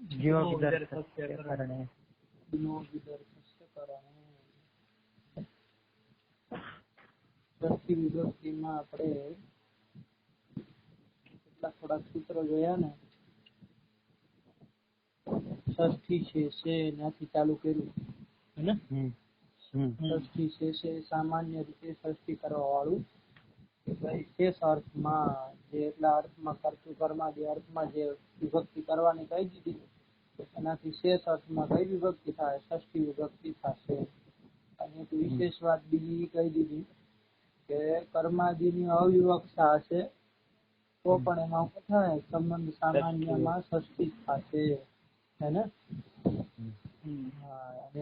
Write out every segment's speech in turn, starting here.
જીવો વિદર્થસ્ય કરણે ગુનો વિદર્થસ્ય કરણે ષષ્ઠી વિભક્તિમાં આપણે થોડાક સૂત્રો જોયા ને. ષષ્ઠી છે ત્યાંથી ચાલુ કર્યું હે ને. ષષ્ઠી છે સામાન્ય રીતે ષષ્ઠી કરવા વાળું કે ભાઈ શેષ અર્થમાં જે એટલા અર્થમાં કરતું કર્માદિ અર્થમાં જે વિભક્તિ કરવાની કહી દીધી એનાથી શેષ અર્થમાં કઈ વિભક્તિ થાય? ષષ્ઠી વિભક્તિ થશે. અને એક વિશેષ વાત બીજી કહી દીધી કે કર્માદિની અવિવક્ષા હશે તો પણ એમાં શું થાય? સંબંધ સામાન્યમાં ષષ્ઠી થશે હે ને.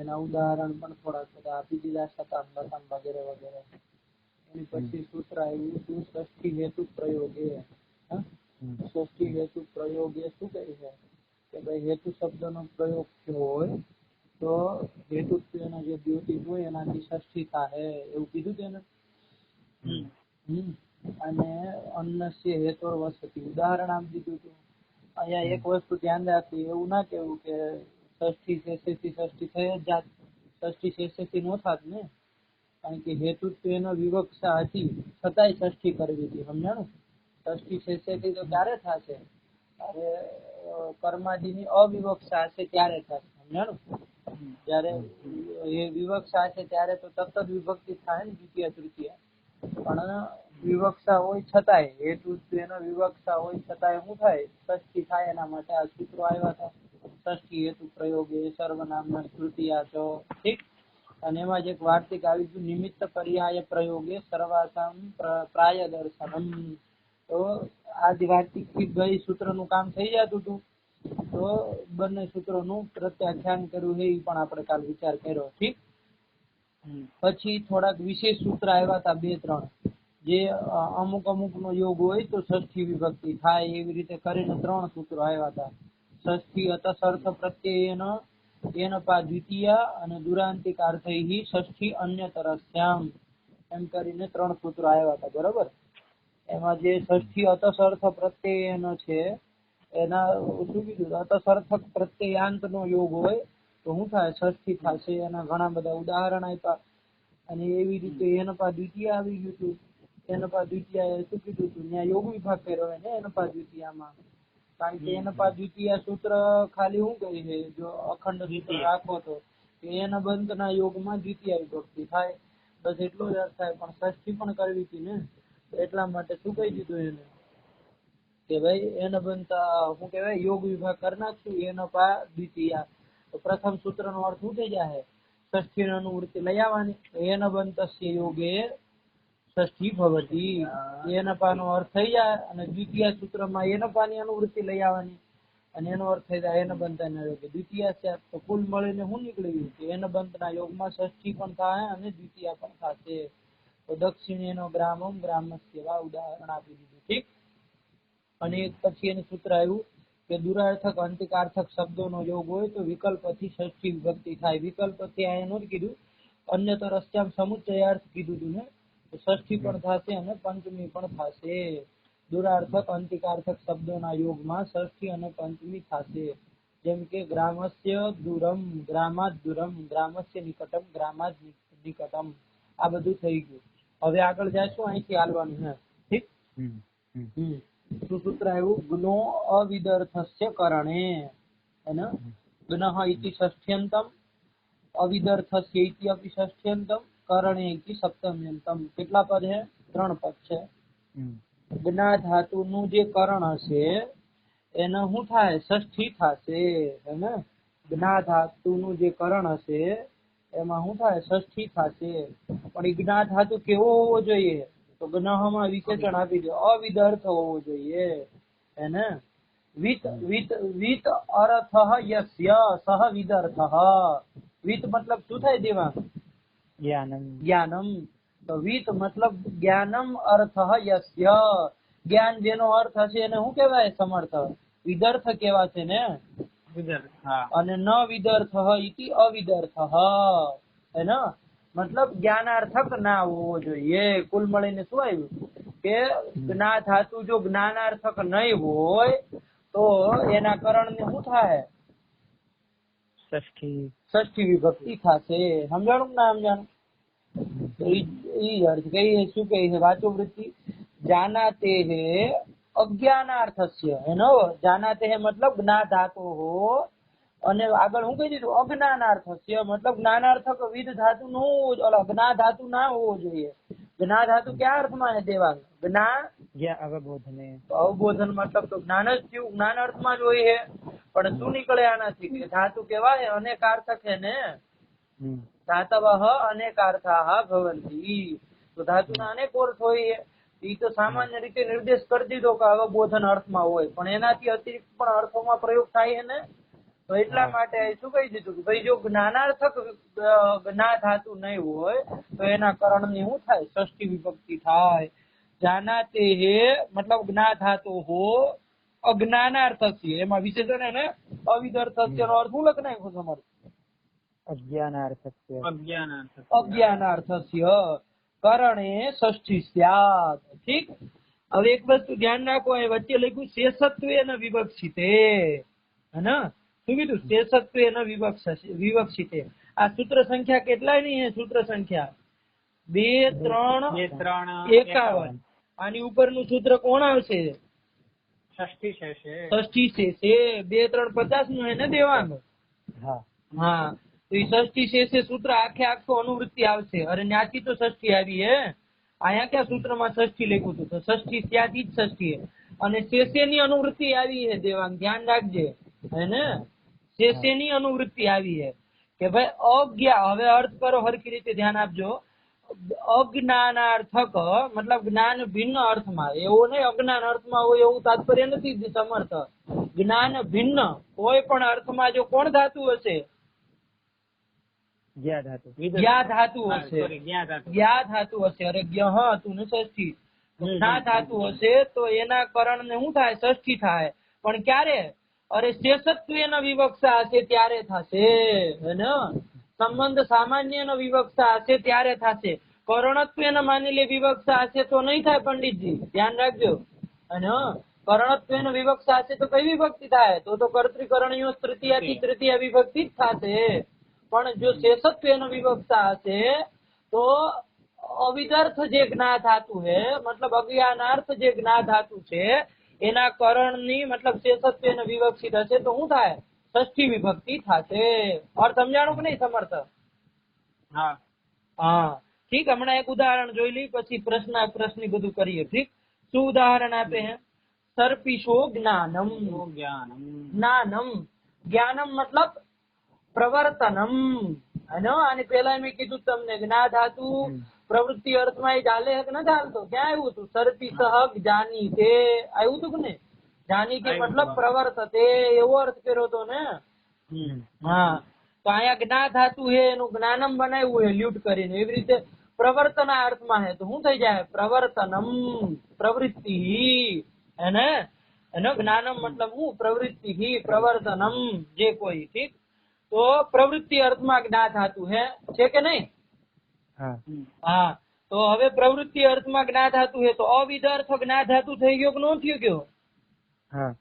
એના ઉદાહરણ પણ થોડાક બધા આપી દીધા શતામ બતામ વગેરે વગેરે. એની પછી સૂત્ર આવ્યું હતું ષષ્ઠી હેતુ પ્રયોગે. ષષ્ઠી હેતુ પ્રયોગે શું કહે છે કે ભાઈ હેતુ શબ્દનો પ્રયોગ થયો હોય તો હેતુત્વના જે દ્યોતિક હોય એનાથી ષષ્ઠી થાય એવું કીધું તેને. અને અન્નસ્ય હેતોર વસતિ ઉદાહરણ આપી દીધું હતું. અહીંયા એક વસ્તુ ધ્યાન રાખવી, એવું ના કેવું કે ષષ્ઠી શેષેથી ષષ્ઠી થઈ જ જાત. ષષ્ઠી શેષેથી નો થાત ને, કારણ કે હેતુત્વ વિવક્ષા હતી છતાંય ષષ્ઠી કરવી હતી. સમજાણું? ષષ્ઠી શેષેથી તો ક્યારે થશે? અરે કર્માદિની અવિવક્ષા હશે ત્યારે થશે. સમજાણું? જયારે એ વિવક્ષા હશે ત્યારે તો તરત જ વિભક્તિ થાય ને દ્વિતીય તૃતીય. પણ વિવક્ષા હોય છતાંય હેતુત્વ વિવક્ષા હોય છતાંય શું થાય? ષષ્ઠી થાય. એના માટે આ સૂત્રો આવ્યા હતા. ષષ્ઠી હેતુ પ્રયોગે સર્વનામના તૃતીયા છો. ઠીક. અને એમાં જ એક વાર્તિક આવી ગયું નિમિત્ત પર્યાય પ્રયોગે સર્વાસામ પ્રાય દર્શનમ. તો આ જ વાર્તિક થી ગઈ સૂત્રનું કામ થઈ જતું હતું. તો બંને સૂત્રોનું પ્રત્યાખ્યાન કર્યું એ પણ આપણે કાલ વિચાર કર્યો. ઠીક. પછી થોડાક વિશેષ સૂત્ર આવ્યા હતા 2-3 જે અમુક નો યોગ હોય તો ષષ્ઠી વિભક્તિ થાય એવી રીતે કરીને 3 સૂત્રો આવ્યા હતા. ષષ્ઠી અતસર્થ પ્રત્યયનો એન પા દ્વિતીય અને દુરાંતિક અર્થૈ ષષ્ઠી અન્યતરસ્યામ એમ કરીને 3 સૂત્રો આવ્યા હતા. બરોબર? એમાં જે ષષ્ઠી અતસર્થ પ્રત્યયનો છે એના શું કીધું? અતસર્થક પ્રત્યયાંત નો યોગ હોય તો શું થાય? ષષ્ઠી થશે. એના ઘણા બધા ઉદાહરણ આપ્યા. અને એવી રીતે એન પા દ્વિતીય આવી ગયું હતું. એન પા દ્વિતીય શું કીધું હતું? ત્યાં યોગ વિભાગ કર્યો ને એન પા દ્વિતીયમાં. કારણ કે એન પા દ્વિતીય સૂત્ર ખાલી શું કહે છે? જો અખંડ સૂત્ર રાખો તો એન બંધના યોગમાં દ્વિતીય વિભક્તિ થાય. બસ એટલો જ અર્થ થાય. પણ ષષ્ઠી પણ કરવી હતી ને, એટલા માટે શું કહી દીધું એને કે ભાઈ એન બંધ શું કહેવાય? યોગ વિભાગ કરી નાખશું. એન પા દ્વિતીય તો પ્રથમ સૂત્રનો અર્થ શું થઈ જાય? ષષ્ઠી અનુવૃત્તિ લઈ આવવાની. એન બંતસ્ય યોગે ષષ્ઠી ભવતી. એન પાનો અર્થ થઈ જાય અને દ્વિતીય સૂત્રમાં એન પાની અનુવૃત્તિ લઈ આવવાની અને એનો અર્થ થઈ જાય એન બંધના યોગે દ્વિતીય છે. તો કુલ મળીને શું નીકળ્યું કે એન બંધના યોગમાં ષષ્ઠી પણ થાય અને દ્વિતીય પણ થશે. તો દક્ષિણેનો ગ્રામમ ગ્રામસ્ય વા ઉદાહરણ આપી દીધું. ઠીક. અને પછી એનું સૂત્ર આવ્યું કે દુરાર્થક અંતિકાર્થક શબ્દોનો યોગ હોય તો વિકલ્પથી ષષ્ઠી વિભક્તિ થાય. વિકલ્પથી આ એનું જ કીધું. અન્યતર અસ્યામ સમુચ્ચયાર્થ કીધું હતું ને, તો ષષ્ઠી પણ થશે અને પંચમી પણ થશે. દુરાર્થક અંતિકાર્થક શબ્દોના યોગમાં ષષ્ઠી અને પંચમી થશે. જેમ કે ગ્રામસ્ય દૂરમ, ગ્રામાદ દૂરમ, ગ્રામસ્ય નિકટમ, ગ્રામાદ નિકટમ. આ બધું થઈ ગયું. હવે આગળ જઈશું. અહીંથી હાલવાનું છે. ઠીક. શું સૂત્ર આવ્યું? ગુનો અવિદર્થસ્ય કરણે. है गुणः इति षष्ठ्यन्तम अविदर्थस्य इति अपि षष्ठ्यन्तम करणे इति सप्तम्यन्तम. કેટલા પદ છે? 3 પદ છે. જ્ઞા ધાતુનું જે કરણ હશે એને શું થાય? ષષ્ઠી થશે. હે ને? જ્ઞા ધાતુનું જે કરણ હશે એમાં શું થાય? ષષ્ઠી થશે. પણ એ જ્ઞા ધાતુ કેવો હોવો જોઈએ? તો જ્ઞમાં વિશેષણ આપી દો. અવિદર્થ હોવો જોઈએ. હે ને? વિત વિત વિત અર્થ યસ્ય સહ વિદર્થઃ. વિત મતલબ શું થાય દેવા? જ્ઞાનમ. જ્ઞાનમ. તો વિત મતલબ જ્ઞાનમ અર્થ યસ્ય. જ્ઞાન જેનો અર્થ હશે એને શું કહેવાય? સમર્થ. વિદર્થ કહેવાશે ને. અને ન વિદર્થ ઇતિ અવિદર્થ. હે ને? મતલબ જ્ઞાનાર્થક ના હોવો જોઈએ. કુલ મળીને શું આવ્યું કે જ્ઞા ધાતુ જો જ્ઞાનાર્થક નહીં હોય તો એના કરણને શું થાય? ષષ્ઠી વિભક્તિ થશે. સમજાણું કે ના સમજાણું? ઈ અર્થ કઈ શું કહે છે વાચો વૃત્તિ? જાનાતે હે અજ્ઞાનાર્થસ્ય, એનો જાનાતે હે મતલબ જ્ઞા ધાતુ હો, અને આગળ હું કહી દીધું અજ્ઞાનાર્થસ્ય મતલબ જ્ઞાનાર્થક વિધ ધાતુ નો જ્ઞા ધાતુ ના હોવો જોઈએ. જ્ઞા ધાતુ ક્યાં અર્થમાં છે દેવાંગ? જ્ઞા અવબોધન મતલબ તો જ્ઞાન જ થયું, જ્ઞાન અર્થમાં જ હોય છે. પણ શું નીકળે આનાથી કે ધાતુ કેવાય અનેકાર્થક છે ને, ધાતવઃ અનેકાર્થાઃ ભવન્તિ, તો ધાતુના અનેક અર્થ હોય. એ તો સામાન્ય રીતે નિર્દેશ કરી દીધો કે અવબોધન અર્થમાં હોય, પણ એનાથી અતિરિક્ત પણ અર્થોમાં પ્રયોગ થાય છે ને, તો એટલા માટે શું કહી દીધું કે ભાઈ જો જ્ઞાનાર્થક જ્ઞા ધાતુ નહીં હોય તો એના કરણની શું થાય? ષષ્ઠી વિભક્તિ થાય. જાનાતે હે મતલબ જ્ઞા ધાતુ હો અજ્ઞાનાર્થસ્ય, એમાં વિશેષણ એને અવિદર્થસ્ય નો અર્થ શું લખ નાખ્યો તમારે? અજ્ઞાનાર્થસ્ય કરણે ષષ્ઠી સ્યાત. ઠીક. હવે એક વસ્તુ ધ્યાન રાખો, એ વચ્ચે લખ્યું શેષત્વેન વિવક્ષિતે, હે ને? શું કીધું? શેષત્વેન વિવક્ષિતે. આ સૂત્ર સંખ્યા કેટલાની છે? સૂત્ર સંખ્યા 2, 3, 51. આની ઉપરનું સૂત્ર કોણ આવશે? ષષ્ઠી શેષે. 2, 3, 50 નું હે ને દેવાંગ? હા. તો એ ષષ્ઠી શેષે સૂત્ર આખું અનુવૃત્તિ આવશે. અરે ન્યાથી તો ષષ્ઠી આવી હે, અહીંયા ક્યાં સૂત્રમાં ષષ્ઠી લખ્યું હતું? તો ષષ્ઠી ત્યાંથી જ ષષ્ઠી હે. અને શેષેની અનુવૃત્તિ આવી હે દેવાંગ, ધ્યાન રાખજે, હે ને? શેષેની અનુવૃત્તિ આવી હે કે ભાઈ અજ્ઞા, હવે અર્થ કરો હરખી રીતે ધ્યાન આપજો. અજ્ઞાનાર્થક મતલબ જ્ઞાન ભિન્ન અર્થમાં, એવું નહીં અજ્ઞાન અર્થમાં હોય એવું તાત્પર્ય નથી સમર્થ. જ્ઞાન ભિન્ન કોઈ પણ અર્થમાં જો કોણ ધાતુ હશે? જ્ઞા ધાતુ હશે. અરે જ્ઞ હતું ને ષષ્ઠી, જ્ઞા ધાતુ હશે તો એના કરણ ને શું થાય? ષષ્ઠી થાય. પણ ક્યારે? અરે શેષત્વેન વિવક્ષા હશે ત્યારે થશે, સંબંધ સામાન્ય નો વિવક્ષા હશે ત્યારે થશે. કરણત્વેન માની લે વિવક્ષા હશે તો નહીં થાય પંડિતજી, ધ્યાન રાખજો. અને કરણત્વેન વિવક્ષા હશે તો કઈ વિભક્તિ થાય? તો કર્તૃકરણીયો તૃતીયાથી તૃતીય વિભક્તિ જ થશે. પણ જો શેષત્વેન વિવક્ષા હશે તો અવિદર્થ જે જ્ઞા ધાતુ હે મતલબ અજ્ઞાનાર્થ જે જ્ઞા ધાતુ છે એના કરણની મતલબ શેષત્વેન વિવક્ષિત હશે તો શું થાય? ષષ્ઠી વિભક્તિ થશે. ઓર સમજાણું કે નહીં સમર્થ? હા ઠીક. હમણાં એક ઉદાહરણ જોઈ લઈ, પછી પ્રશ્ન બધું કરીએ. ઠીક. શું ઉદાહરણ આપે હે? સર્પિશો જ્ઞાનમ. જ્ઞાનમ મતલબ પ્રવર્તનમ. આની પેલા મેં કીધું તમને જ્ઞા ધાતુ પ્રવૃત્તિ અર્થમાં એ ચાલે કે ન ચાલતો? ક્યાં આવ્યું હતું? સર્પિસહ જાનીતે આવ્યું હતું કે ને? જાનીતે મતલબ પ્રવર્તતે એવો અર્થ કર્યો હતો ને? હા. તો અહીંયા જ્ઞા ધાતુ હે એનું જ્ઞાનમ બનાવ્યું હે લ્યુટ કરીને. એવી રીતે પ્રવર્તન અર્થમાં હે તો શું થઈ જાય? પ્રવર્તનમ પ્રવૃત્તિ એને જ્ઞાનમ મતલબ હું? પ્રવૃત્તિ પ્રવર્તનમ જે કોઈ. ઠીક. તો પ્રવૃત્તિ અર્થમાં જ્ઞા ધાતુ હે છે કે નહીં? હા. તો હવે પ્રવૃત્તિ અર્થમાં જ્ઞા ધાતુ હે તો અવિદર્થ જ્ઞા ધાતુ થઈ ગયો કે ન થયો ગયો? હા.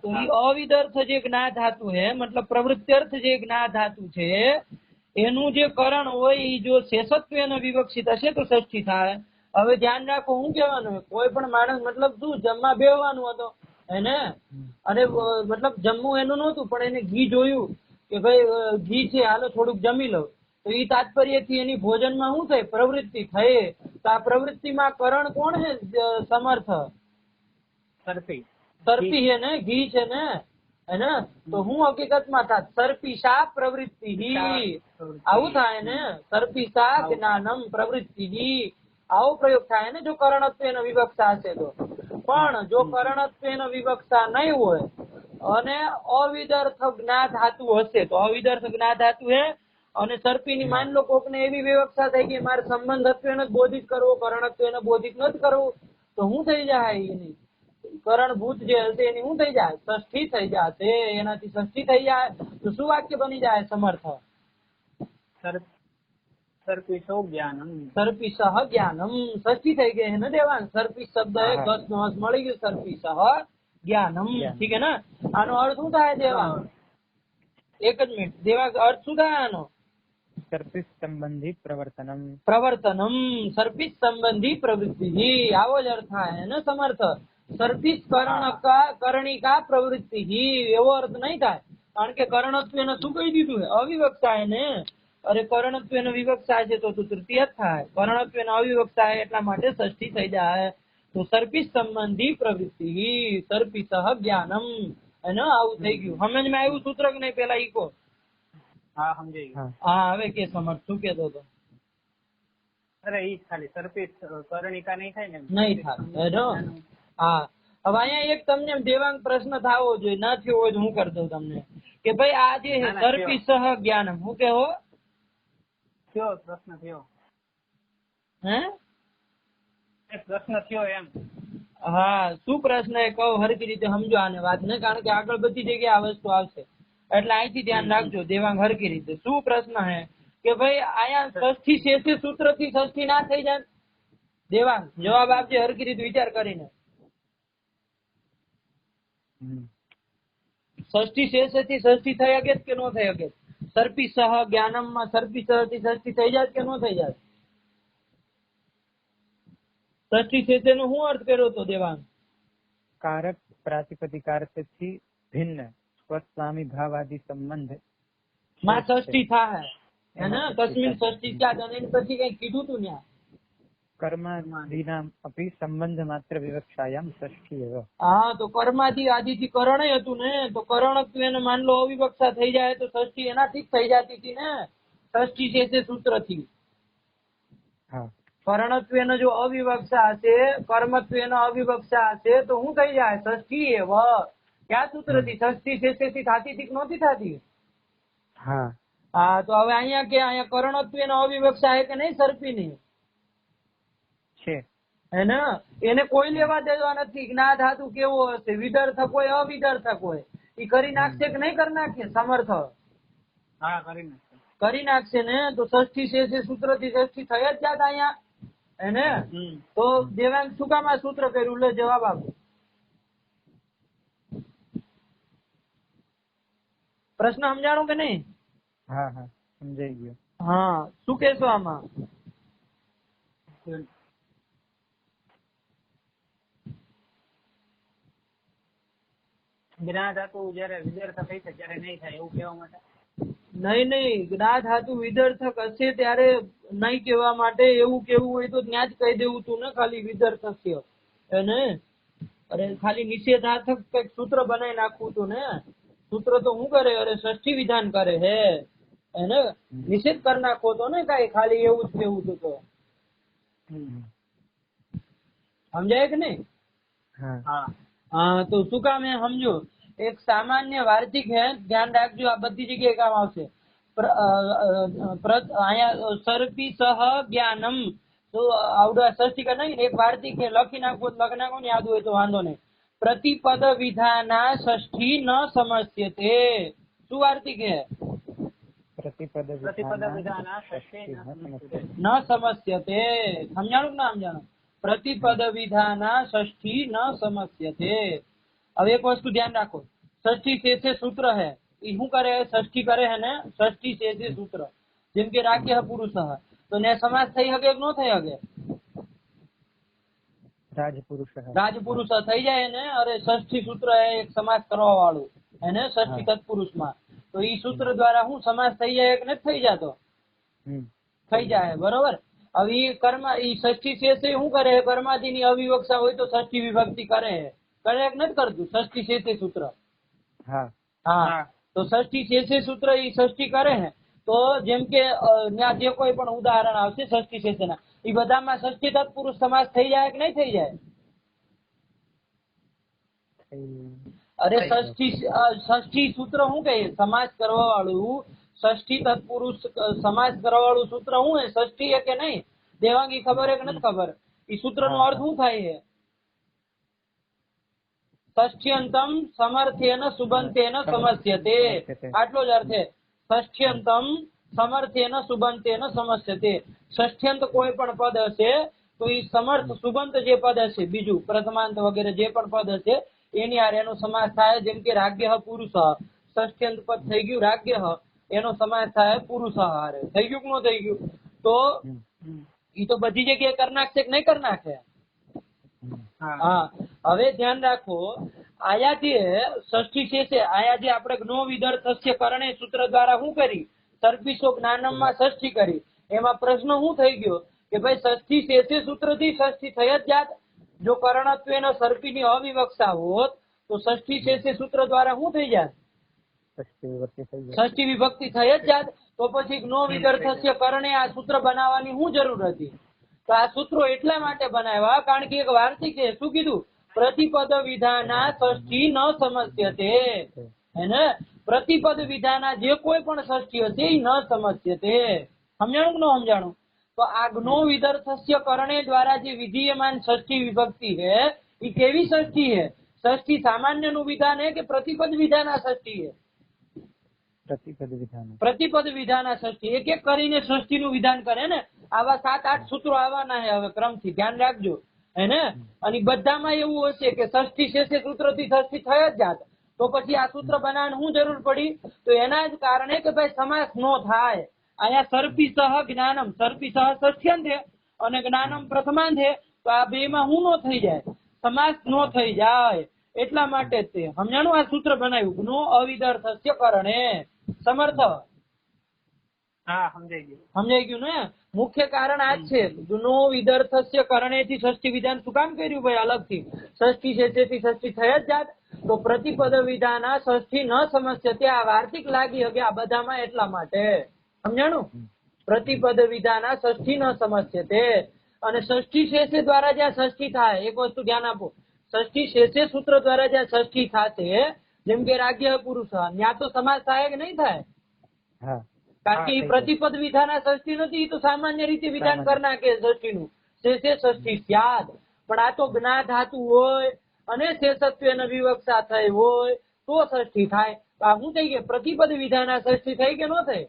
તો એ અવિદર્થ જે જ્ઞા ધાતુ હે મતલબ પ્રવૃત્તિ અર્થ જે જ્ઞા ધાતુ છે એનું જે કરણ હોય એ જો શેષત્વેન વિવક્ષિત હશે તો ષષ્ઠી થાય. હવે ધ્યાન રાખો, શું કહેવાનું? કોઈ પણ માણસ મતલબ શું જમવા બેહવાનું હતો એને, અને મતલબ જમવું એનું નહોતું પણ એને ઘી જોયું કે ભાઈ ઘી છે હાલો થોડુંક જમી લો, તો એ તાત્પર્યથી એની ભોજનમાં શું થાય? પ્રવૃત્તિ થઈ. તો આ પ્રવૃત્તિમાં કરણ કોણ છે? સમર્થ સર્પી છે ને, ઘી છે ને, હેને? તો હું હકીકતમાં થાય સર્પિશા પ્રવૃત્તિ. આવું થાય ને? સર્પિશા જ્ઞાનમ પ્રવૃત્તિ આવો પ્રયોગ થાય ને જો કરણત્વેન વિવક્ષા હશે તો. પણ જો કરણત્વેન વિવક્ષા નહીં હોય અને અવિદર્થ જ્ઞા ધાતુ હશે તો અવિદર્થ જ્ઞા ધાતુ હે અને સર્પીની માન લો કોકને એવી વિવક્ષા થઈ કે મારે સંબંધત્વેન જ બોધિત કરવો, કરણત્વેન બોધિત નથી કરવું, તો શું થઈ જાય? એની કરણભૂત જે હશે એની શું થઈ જાય? ષષ્ઠી થઈ જશે. એનાથી ષષ્ઠી થઈ જાય તો શું વાક્ય બની જાય સમર્થ? સર્પિસહ જ્ઞાનમ. ષષ્ઠી થઈ ગઈ હે ને દેવાન? સર્પિસ શબ્દ એ ગસ નો અર્થ મળી ગયું. સર્પિસહ જ્ઞાનમ. ઠીક હે ને? આનો અર્થ શું થાય દેવાન? એક જ મિનિટ દેવાંગ, અર્થ શું થાય આનો? સર્પિત સંબંધી પ્રવર્તનમ. પ્રવર્તનમ, સર્પિત સંબંધી પ્રવૃત્તિ, આવો જ અર્થ થાય ને સમર્થ. સર્પિત કરણિકા પ્રવૃત્તિ, એવો અર્થ નહીં થાય. કારણ કે કર્ણત્વ એને શું કહી દીધું છે? અવિવક્ષાય ને. અરે કર્ણત્વ એને વિવક્ષાય છે તો તૃતીય જ થાય. કર્ણત્વ એને અવિવક્ષાય એટલા માટે ષષ્ઠી થઈ જાય. તો સર્પિત સંબંધી પ્રવૃત્તિ, સર્પિત જ્ઞાનમ, અને આવું થઈ ગયું. સમજમાં આવ્યું સૂત્ર કે નહીં? પેલા ઈકો. હા સમજાઈ ગયું. હા હવે કે સમર્થ શું કેતો હતો? અરે ઈ ખાલી સર્પિત કર્ણિકા નહીં થાય ને? નહીં થાય. હા હવે અહીંયા એક તમને દેવાંગ પ્રશ્ન થવો જોઈએ, ના થયો હોય તો હું કરી દઉં તમને કે ભાઈ આ જે સર્પિત સહ જ્ઞાનમ, હું કેવો થયો પ્રશ્ન થયો? હે પ્રશ્ન થયો એમ? હા શું પ્રશ્ન એ કહો હરખી રીતે સમજો આને વાત ને, કારણ કે આગળ બધી જગ્યાએ આ વસ્તુ આવશે એટલે અહીંથી ધ્યાન રાખજો દેવાંગ હરખી રીતે. શું પ્રશ્ન હે કે ભાઈ અહીંયા ષષ્ઠી શેષે સૂત્ર થી ષષ્ઠી ના થઈ જાય? દેવાંગ જવાબ આપજે હરખી રીતે વિચાર કરીને. ષષ્ઠી શેષે થી ષષ્ઠી થઈ શકે કે ન થઈ શકે? સર્પિત સહ જ્ઞાનમ માં સર્પિત સહ થી ષષ્ઠી થઈ જાય કે ન થઈ જાય? ષષ્ઠી શેષે નો શું અર્થ કર્યો તો દેવાંગ? કારક પ્રાતિપદિકાર્થથી ભિન્ન સ્વસ્વામી ભાવાદી સંબંધ માં ષષ્ઠી થાય હે ને? તસ્મિન ષષ્ઠી ક્યાં જાણે એની પછી કઈ કીધું તું ત્યાં? કર્માદીનામ અપી સંબંધ માત્ર વિવક્ષાયામ ષષ્ઠી એવ. હા તો કર્માથી આદિથી કરણ હતું ને, તો કરણત્વ એને માન લો અવિવક્ષા થઈ જાય તો ષષ્ઠી એનાથી જ થઈ જતી હતી ને, ષષ્ઠી છે તે સૂત્ર થી. હા કર્ણત્વ એનો જો અવિવક્ષા હશે, કર્મત્વ એનો અવિવક્ષા હશે તો શું થઈ જાય? ષષ્ઠી એવ. ક્યાં સૂત્ર થી? ષષ્ઠી છે થી થતી હતી કે નહોતી થતી? હા હા તો હવે અહીંયા કે અહીંયા કર્ણત્વ એનો અવિવક્ષા હે કે નહીં? સર્પી ની છે હે ને, એને કોઈ લેવા દેવા નથી. જ્ઞા ધાતુ કેવો હશે, વિદર્થક હોય અવિદર્થક હોય, એ કરી નાખશે કે નહીં કરી નાખે? સમર્થ હા કરી નાખશે. કરી નાખશે ને. તો ષષ્ઠી છે સૂત્ર થી ષષ્ઠી થઈ જ જાત અહીંયા હે ને. તો દેવાંગ શું કામ આ સૂત્ર કર્યું? લે જવાબ આપો. પ્રશ્ન સમજાણો કે નહીં? હા હા સમજાઈ ગયો. હા શું કેશો આમાં? જ્ઞા ધાતુ જયારે વિદર્થ થઈ છે ત્યારે નહીં થાય એવું કહેવા માટે? નહીં જ્ઞા ધાતુ વિદર્થક હશે ત્યારે નહીં કહેવા માટે. એવું કેવું હોય તો ત્યાં જ કહી દેવું તું ને, ખાલી વિદર્થક ને. અરે ખાલી નિષેધાર્થક કઈક સૂત્ર બનાવી નાખવું તું ને. સૂત્ર તો શું કરે? અરે ષષ્ઠી વિધાન કરે હે એને નિષેધ કરી નાખો તો ને કઈ, ખાલી એવું જ કેવું તું તો. સમજાય કે નહીં? હા હા તો શું કામ એ સમજો. એક સામાન્ય વાર્તિક હે, ધ્યાન રાખજો આ બધી જગ્યાએ કામ આવશે. અહીંયા સર્પી સહ જ્ઞાનમ, તો આવડે ષષ્ઠી કે નહીં? એક વાર્તિક હે, લખી નાખો લખી નાખો ને, યાદ હોય તો વાંધો નહીં. પ્રતિપદ વિધાના ષષ્ઠી ન સમસ્યતે. શું વાર્તિક હે? પ્રતિપદ વિધાના ષષ્ઠી ન સમસ્યતે. સમજાણું ના સમજાણું? પ્રતિપદ વિધાના ષષ્ઠી ન સમસ્યતે. હવે એક વસ્તુ ધ્યાન રાખો, ષષ્ઠી શેષે સૂત્ર હે, એ શું કરે? ષષ્ઠી કરે હે ને, ષષ્ઠી શેષે સૂત્ર. જેમ કે રાખ્ય પુરુષ, તો ને સમાસ થઈ શકે કે ન થઈ શકે? રાજપુરુષ થઈ જાય ને. અરે ષષ્ઠી સૂત્ર હે એક સમાસ કરવા વાળું એને, ષષ્ઠી તત્પુરુષ માં. તો ઈ સૂત્ર દ્વારા શું સમાસ થઈ જાય કે નથી થઈ જતો? થઈ જાય બરોબર. હવે કર્મ ઈ ષષ્ઠી શેષે શું કરે? કર્માદી ની અવિવક્ષા હોય તો ષષ્ઠી વિભક્તિ કરે કે નથી કરતું? ષષ્ઠી શેષે સૂત્ર. હા તો ષષ્ઠી શેષે સૂત્ર ઈ ષષ્ઠી કરે હે. તો જેમ કે ત્યાં જે કોઈ પણ ઉદાહરણ આવશે ષષ્ઠી શેષે ના, એ બધામાં ષષ્ઠી તત્પુરુષ સમાસ થઈ જાય કે નહીં થઈ જાય? અરે ષષ્ઠી સૂત્ર શું કહે? સમાસ કરવા વાળું ષષ્ઠી તત્પુરુષ સમાસ કરવા વાળું સૂત્ર શું હે? ષષ્ઠી હે કે નહીં? દેવાંગી ખબર હે કે નથી ખબર? એ સૂત્ર નો અર્થ શું થાય છે? ષષ્ઠ્યંતમ સમર્થ્યેન સુબંતેન સમસ્યતે. આટલો જ અર્થ છે. ષષ્ઠ્યંતમ સમર્થ્યેન સુબંતેન સમસ્યતે. ષષ્ઠ્યંત કોઈ પણ પદ હશે તો એ સમર્થ સુબંત જે પદ હશે, બીજું પ્રથમાંત વગેરે જે પણ પદ હશે એની હારે એનો સમાસ થાય. જેમ કે રાજ્ય પુરુષ, ષષ્ઠ્યંત પદ થઈ ગયું રાજ્ય, એનો સમાસ થાય પુરુષ હારે. થઈ ગયું કે ન થઈ ગયું? તો ઈ તો બધી જગ્યાએ કરી નાખશે કે નહીં કરી નાખે? હા. હવે ધ્યાન રાખો, આયા જે ષષ્ઠી છે આયા જે આપણે જ્ઞો વિદર્થસ્ય કરણે સૂત્ર દ્વારા શું કરી? સર્પિશો જ્ઞાનમ માં ષષ્ઠી કરી. એમાં પ્રશ્ન શું થઈ ગયો કે ભાઈ ષષ્ઠી શેષે સૂત્ર થી ષષ્ઠી થઈ જ જાત. જો કર્ણત્વેનો સર્પીની અવિવક્ષા હોત તો ષષ્ઠી શેષે સૂત્ર દ્વારા શું થઈ જાત? ષષ્ઠી વિભક્તિ થઈ જ જાત. તો પછી જ્ઞો વિદર્થસ્ય કરણે આ સૂત્ર બનાવવાની શું જરૂર હતી? તો આ સૂત્રો એટલા માટે બનાવ્યા કારણ કે એક વાર્તિક છે શું કીધું? પ્રતિપદ વિધાના ષષ્ઠી ન સમસ્યતે. એને પ્રતિપદ વિધાના જે કોઈ પણ ષષ્ઠી હશે એ ન સમસ્યતે. સમજાણું કે ન સમજાણું? તો આ જ્ઞો વિદર્થસ્ય કરણે દ્વારા જે વિધીયમાન ષષ્ઠી વિભક્તિ है એ કેવી ષષ્ઠી है? ષષ્ઠી સામાન્ય નું વિધાન है કે પ્રતિપદ વિધાના ષષ્ઠી है? પ્રતિપદ વિધાના ષષ્ઠી. એક એક કરીને ષષ્ઠી નું વિધાન કરે ને. આવા 7-8 સૂત્રો આવવાના છે હવે ક્રમથી, ધ્યાન રાખજો. હેને? અને બધામાં એવું હશે કે ષષ્ઠી શેષે સૂત્ર થી ષષ્ઠી થઈ જ જાત. તો પછી આ સૂત્ર બનાવવાની શું જરૂર પડી? તો એના જ કારણે કે ભાઈ સમાસ નો થાય. અહીંયા સર્પી સહ જ્ઞાનમ, સર્પી સહ ષષ્ઠ્યંત છે અને જ્ઞાનમ પ્રથમાંત છે. તો આ બે માં શું નો થઈ જાય? સમાસ નો થઈ જાય. એટલા માટે તે સમજાણું આ સૂત્ર બનાવ્યું જ્ઞો અવિદર્થસ્ય કરણે. સમર્થ? હા, સમજાઈ ગયું. સમજાઈ ગયું ને? મુખ્ય કારણ આ જ છે. જ્ઞો વિદર્થસ્ય કરણે થી ષષ્ઠી વિધાન શું કામ કર્યું ભાઈ અલગથી? ષષ્ઠી શેષેથી ષષ્ઠી થઈ જ જાત. તો પ્રતિપદ વિધાના ષષ્ઠી ન સમસ્યતે. આ વાર્તિક લાગી હગે આ બધામાં એટલા માટે. સમજાણું? પ્રતિપદ વિધાના ષષ્ઠી ન સમસ્યતે. અને ષષ્ઠી શેષે દ્વારા જ્યાં ષષ્ઠી થાય, એક વસ્તુ ધ્યાન આપો, ષષ્ઠી શેષે સૂત્ર દ્વારા જ્યાં ષષ્ઠી થશે, જેમ કે રાજ્ય પુરુષ, ત્યાં તો સમાસ થાય કે નહીં થાય? કારણ કે પ્રતિપદ વિધાના ષષ્ઠી નથી, તો સામાન્ય રીતે વિધાન કરી નાખે ષષ્ઠી નું. શેષે ષષ્ઠી સ્યાદ. પણ આ તો જ્ઞા ધાતુ હોય અને શેષત્વેન વિવક્ષા થઈ હોય તો ષષ્ઠી થાય. આ શું થઈ ગયું? પ્રતિપદ વિધાના ષષ્ઠી થઈ કે ન થઈ?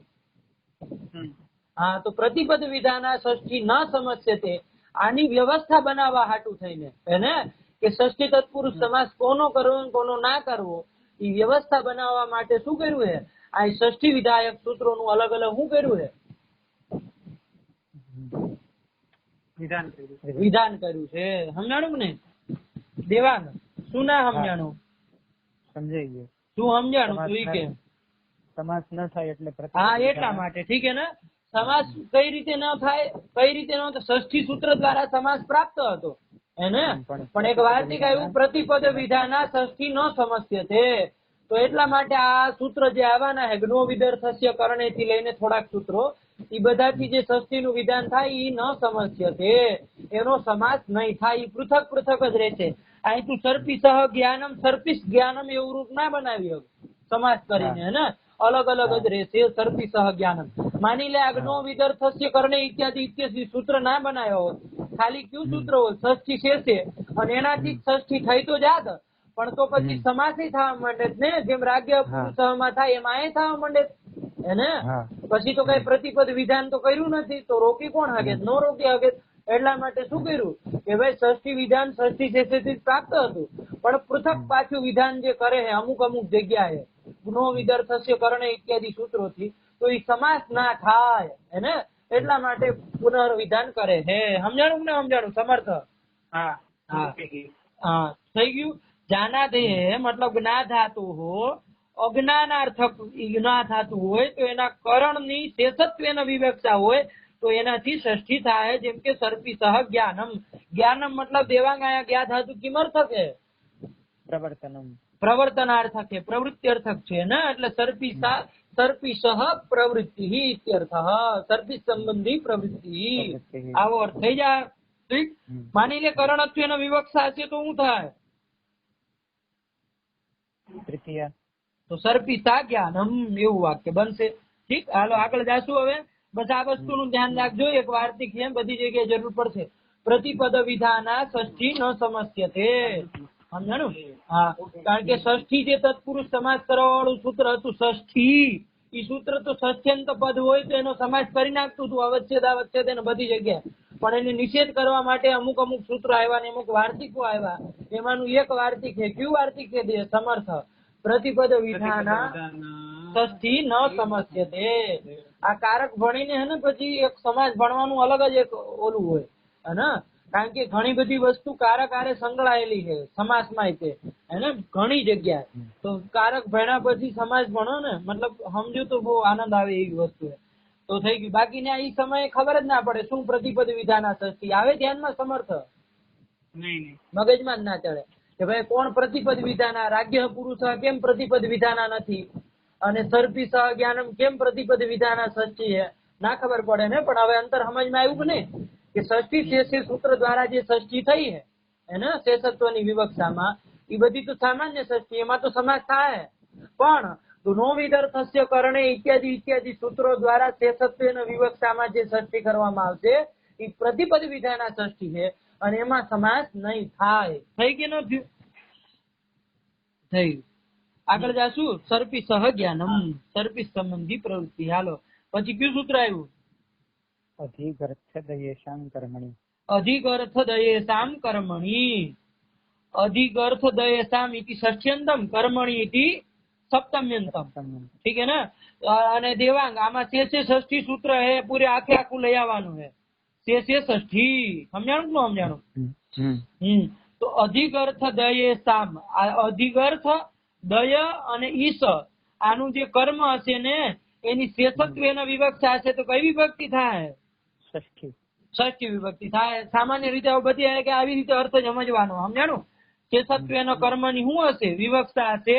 હા. તો પ્રતિપદ વિધાના ષષ્ઠી ન સમસ્યતે. આની વ્યવસ્થા બનાવવા હાટું થઈને એને કે ષષ્ઠી તત્પુરુષ સમાસ કોનો કરવો કોનો ના કરવો એ વ્યવસ્થા બનાવવા માટે શું કર્યું છે? આ ષષ્ઠી વિધાયક સૂત્રોનું અલગ અલગ શું કર્યું છે? વિધાન કર્યું છે. સમજાણું ને દેવાંગ? શું ના સમજાણું? સમજાઈ ગયું. શું સમજાણું તું ઈ કે? સમાસ ન થાય એટલે હા, એટલા માટે. ઠીક છે ને? સમાસ કઈ રીતે ન થાય? કઈ રીતે ન થાય? ષષ્ઠી સૂત્ર દ્વારા સમાસ પ્રાપ્ત હતો એને. પણ એક વાર્તિક આવ્યું પ્રતિપદ વિધાના ષષ્ઠી ન સમસ્યતે. તો એટલા માટે આ સૂત્ર જે આવવાના છે જ્ઞો વિદર્થસ્ય કરણે થી લઈને થોડાક સૂત્રો, એ બધાથી જે ષષ્ઠી નું વિધાન થાય એ ન સમસ્યતે. એનો સમાસ નહીં થાય. એ પૃથક પૃથક જ રહેશે. અહીં તું સર્પી સહ જ્ઞાનમ, સર્પિસ જ્ઞાનમ એવું રૂપ ના બનાવી સમાસ કરીને ને. અલગ અલગ જ રહેશે. સર્પી સહ જ્ઞાનમ. માની લે આ જ્ઞો વિદર્થસ્ય કરણે ઇત્યાદિ ઇત્યાદિ સૂત્ર ના બનાવ્યો હોત, ખાલી કયું સૂત્ર હોય? ષષ્ઠી શેષે. અને એનાથી ષષ્ઠી થઈ તો જાત, પણ તો પછી સમાસ થવા માંડે ને. જેમ રાજ્ય પુરુષમાં થાય એમ આ થવા માંડે એને. પછી તો કઈ પ્રતિપદ વિધાન તો કર્યું નથી, તો રોકી કોણ હગે? નો રોકી હગે. એટલા માટે શું કર્યું કે ભાઈ ષષ્ઠી વિધાન ષષ્ઠી શેષેથી પ્રાપ્ત હતું, પણ પૃથક પાછું વિધાન જે કરે છે અમુક અમુક જગ્યાએ જ્ઞો વિદર્થસ્ય કરણે ઇત્યાદિ સૂત્રોથી, તો એ સમાસ ના થાય એને. એટલા માટે પુનર્વિધાન કરે છે. સમજાણું કે ના સમજાણું સમર્થ? હા. હા, થઈ ગયું. જાનાદે મતલબ જ્ઞા ધાતુ હો, અજ્ઞાનાર્થક જ્ઞા ધાતુ હોય તો એના કરણની શેષત્વેન વિવક્ષા હોય તો એનાથી ષષ્ઠી થાય. જેમ કે સર્પી સહ જ્ઞાનમ. જ્ઞાનમ મતલબ દેવાંગ આયા જ્ઞા ધાતુ કિમર્થક है? પ્રવર્તનમ. પ્રવર્તનાર્થક है, પ્રવૃત્તિ અર્થક છે ને. એટલે સર્પી સહ પ્રવૃત્તિ ઇત્યર્થ. સર્પી સંબંધી પ્રવૃત્તિ, આવો અર્થ થઈ જાય. ઠીક. માની લે કરણત્વેન વિવક્ષા છે તો શું થાય? તૃતીય. તો સર્પિતા જ્ઞાનમ એવું વાક્ય બનશે. ઠીક. હાલો આગળ જાશું હવે. બસ આ વસ્તુનું ધ્યાન રાખજો. એક વાર્તિક છે, બધી જગ્યાએ જરૂર પડશે. પ્રતિપદ વિધાના ષષ્ઠી ન સમસ્યતે. સમજાણું? હા. કારણ કે ષષ્ઠી જે તત્પુરુષ સમાસ કરવા વાળું સૂત્ર હતું ષષ્ઠી, એ સૂત્ર તો ષષ્ઠ્યંત પદ હોય તો એનો સમાસ કરી નાખતું હતું અવચ્છેદ અવચ્છેદ એને બધી જગ્યાએ. પણ એને નિષેધ કરવા માટે અમુક અમુક સૂત્રો આવ્યા ને અમુક વાર્તિકો આવ્યા. એમાંનું એક વાર્તિક છે. કયું વાર્તિક છે? સમર્થ. પ્રતિપદ વિધાના ષષ્ઠી ન સમસ્યતે. આ કારક ભણીને હે ને પછી એક સમાજ ભણવાનું અલગ જ એક ઓલું હોય હે, કારણ કે ઘણી બધી વસ્તુ કારક આરે સંકળાયેલી છે સમાસમાં છે હે, ઘણી જગ્યાએ. તો કારક ભણ્યા પછી સમાજ ભણો ને, મતલબ સમજો તો બહુ આનંદ આવે એવી વસ્તુ છે. તો થઈ ગયું. બાકી ને એ સમયે ખબર જ ના પડે શું પ્રતિપદ વિધાના ષષ્ઠી આવે ધ્યાનમાં સમર્થ, મગજમાં જ ના ચડે કે ભાઈ કોણ પ્રતિપદ વિધાના, રાજ્ય પુરુષ કેમ પ્રતિપદ વિધાના નથી, અને સર્પી સહ જ્ઞાનમ કેમ પ્રતિપદ વિધાના ષષ્ઠી છે, ના ખબર પડે ને. પણ હવે અંતર સમજમાં આવ્યું કે નહીં કે ષષ્ઠી શેષી સૂત્ર દ્વારા જે ષષ્ઠી થઈ હે ને શેષત્વની વિવક્ષામાં, એ બધી તો સામાન્ય ષષ્ઠી, એમાં તો સમાસ થાય, પણ નો વિદર્થસ્ય કરણે ઇત્યાદિ ઇત્યાદિ સૂત્રો દ્વારા શેષત્વની વિવક્ષામાં જે ષષ્ઠી કરવામાં આવશે એ પ્રતિપદ વિધાના ષષ્ઠી છે, અને એમાં સમાસ નહીં થાય. થઈ કે ન થયું? થઈ. આગળ જાશું સર્પી સહ જ્ઞાનમ, સર્પી સંબંધી પ્રવૃત્તિ. હાલો પછી કયું સૂત્ર આવ્યું? અધિગર્થદયેષાં કર્મણિ. અધિગર્થદયેષાં કર્મણિ. અધિગર્થદયેષાં इति षष्ठ्यन्तम कर्मणि इति सप्तम्यन्तम. ठीक है ना? અને દેવાંગ આમાં શેષે ષષ્ઠી સૂત્ર હે, પૂરે આખું લઈ આવવાનું હે. શેષે ષષ્ઠી સમજાણું કે ન સમજાણું? તો અધિગર્થ દયેષાં, અધિગર્થ દય અને ઈશ આનું જે કર્મ હશે ને એની શેષત્વના વિવક્ષા હશે તો કઈ વિભક્તિ થાય? ષષ્ઠી વિભક્તિ થાય. સામાન્ય રીતે બધી કે આવી રીતે અર્થ સમજવાનો, સમજાણું? શેષત્વના કર્મની શું હશે? વિવક્ષા હશે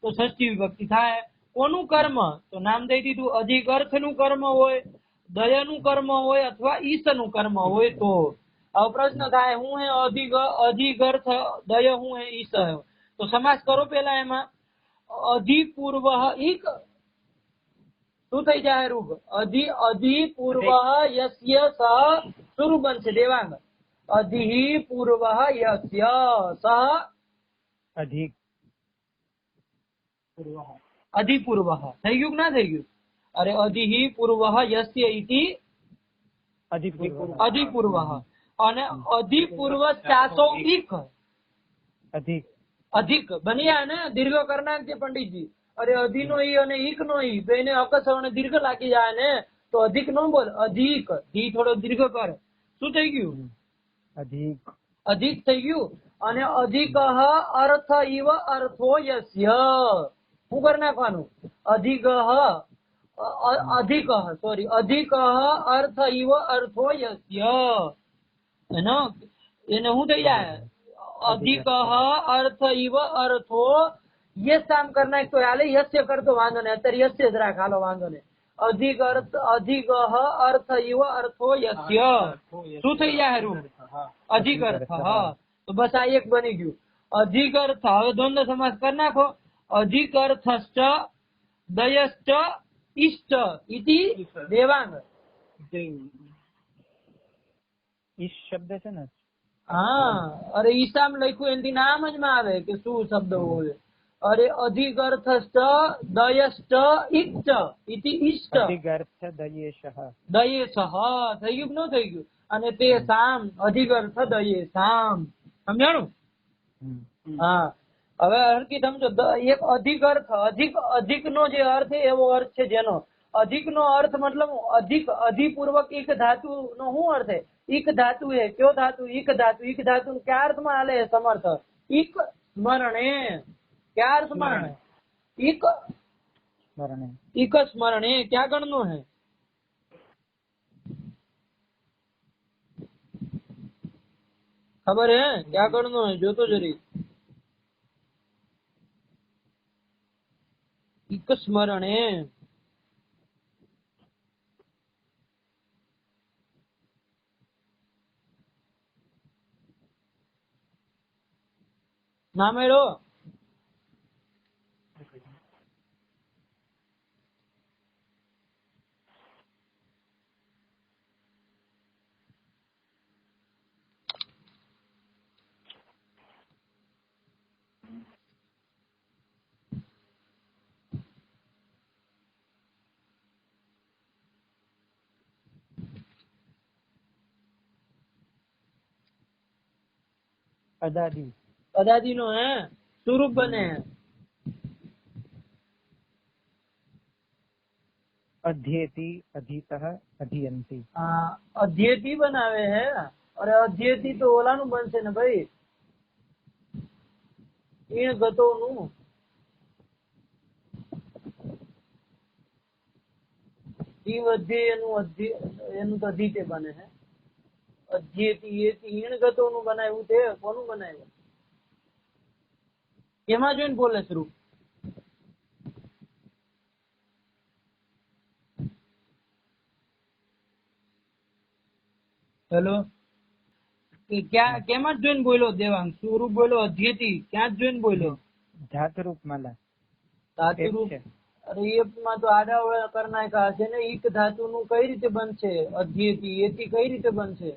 તો ષષ્ઠી વિભક્તિ થાય. કોનું કર્મ? તો નામ દઈ દીધું. અધિગર્થનું કર્મ હોય, દયનું કર્મ હોય અથવા ઈશનું કર્મ હોય તો. હવે પ્રશ્ન થાય હું હે અધિગર્થ દય, હું હે ઈશ? તો સમાસ કરો પેલા એમાં. અધિપૂર્વ ઈક શું થઈ જાય રૂપ? અધિપૂર્વ યસ્ય સહ શું બનશે દેવાંગ? અધિપૂર્વ યસ્ય સહ અધિપૂર્વ થઈ ગયું ના થઈ ગયું? અરે અધિપૂર્વ યસ્ય ઇતિ અધિપૂર્વ, અને અધિપૂર્વ ચાસો ઈક અધિક બન્યા ને દીર્ઘ કરનાર છે પંડિતજી. અરે અધિ નો ઈ અને ઈક નો ઈ તો એને અકસ્વરને દીર્ઘ લાગી જાય ને, તો અધિક નો બોલ, અધિક. ધી થોડો દીર્ઘ કર. શું થઈ ગયું? અધિક થઈ ગયું. અને અધિક અર્થ ઇવ અર્થો યસ્ય. શું કરી નાખવાનું? અધિક અર્થ ઇવ અર્થો યસ્ય. એને શું થઈ જાય? અધિક અર્થ ઇવ અર્થો યસ આમ કરી નાખ તો હાલે, યસ્ય કરતો વાંધો નહીં, અત્યારે યસ્ય જ રાખ, હાલો વાંધો નહીં. અધિક અર્થ ઇવ અર્થો યસ્ય. શું થઈ જાય રૂપ? અધિક અર્થ. હા, તો બસ આ એક બની ગયું. અધિક અર્થ. હવે દ્વંદ્વ સમાસ કરી નાખો. અધિક અર્થશ્ચ દયશ્ચ ઇષ્ટ ઇતિ દેવાંગ. ઈશ શબ્દ છે ને? હા, અરે ઈશામ લખ્યું એનાથી નામ જ માં આવે કે શું શબ્દ હોય. અરે અધિગર્થશ્ચ દયશ્ચ ઇષ્ટ ઇતિ ઇષ્ટ. અધિગર્થ દયેષઃ. દયેશઃ થઈ ગયું ન થઈ ગયું? અને તે સામ અધિગર્થ દયેશામ. સમજાણું? હા. હવે હરકી સમજો. એક અધિગર્થ, અધિક નો જે અર્થ છે એવો અર્થ છે જેનો અધિક નો અર્થ મતલબ અધિક, અધિપૂર્વક એક ધાતુ નો શું અર્થ છે? ઈક ધાતુ હે. કયો ધાતુ? ઈક ધાતુ. ઈક ધાતુ ક્યાં અર્થમાં હાલે સમર્થ? ઈક સ્મરણે. ક્યાં અર્થમાં? ઈક સ્મરણે. ઈક સ્મરણે ક્યાં ગણનો હે? ખબર હે ક્યાં ગણનો હે? જોતો જરી. ઈક સ્મરણે. ના મેળો. અદાદી. અદાદી નો હે સ્વરૂપ બને. अध्येति अधीतः अधीयन्ति અધ્યેતી બનાવે હે અરે અધ્યેતી તો ઓલાનું બનશે ને ભાઈ ઈણ ગતોનું જીવ અધ્યેય એનું તો અધીતે બને હે અધ્યેતી એતી ઈણ ગતોનું બનાવ્યું તે કોનું બનાવ્યું કેમાં જોઈને બોલે છે રૂપ હેલો ક્યાં કેમાં જોઈને બોલ્યો દેવાંગ સ્વરૂપ બોલ્યો અધ્યેતી ક્યાં જોઈને બોલ્યો ધાતુરૂપ માલા ધાતુરૂપ અરે એમાં તો આડાવડા કરી નાખ્યા છે ને ઈક ધાતુનું કઈ રીતે બનશે અધ્યેતી એતી કઈ રીતે બનશે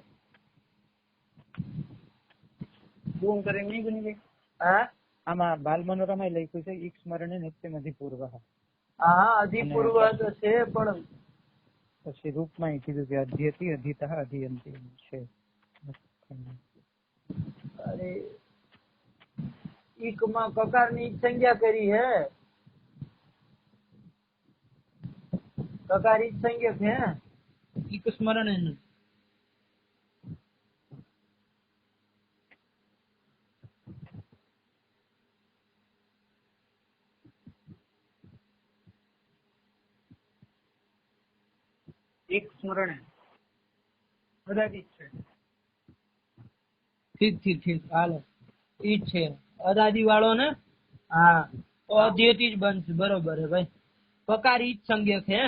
શું કરે નહીં બની ગઈ હા આમાં બાલ મનોરમા લખ્યું છે ઈક સ્મરણે નિત્યમ અધિપૂર્વ હા અધિપૂર્વ તો છે પણ પછી રૂપમાં કીધું કે અધ્યેતિ અધીતઃ અધીયંતિ છે અરે ઈક માં કકાર ની સંજ્ઞા કરી હે કકાર ઈક સંજ્ઞક હે ઈક સ્મરણે એક સ્મરણે બધા જ છે ઠીક હાલો ઈ છે અદાદી વાળો ને હા તો અધ્યેતી જ બનશે બરોબર હે ભાઈ કકારી ઈજ સંજ્ઞક હે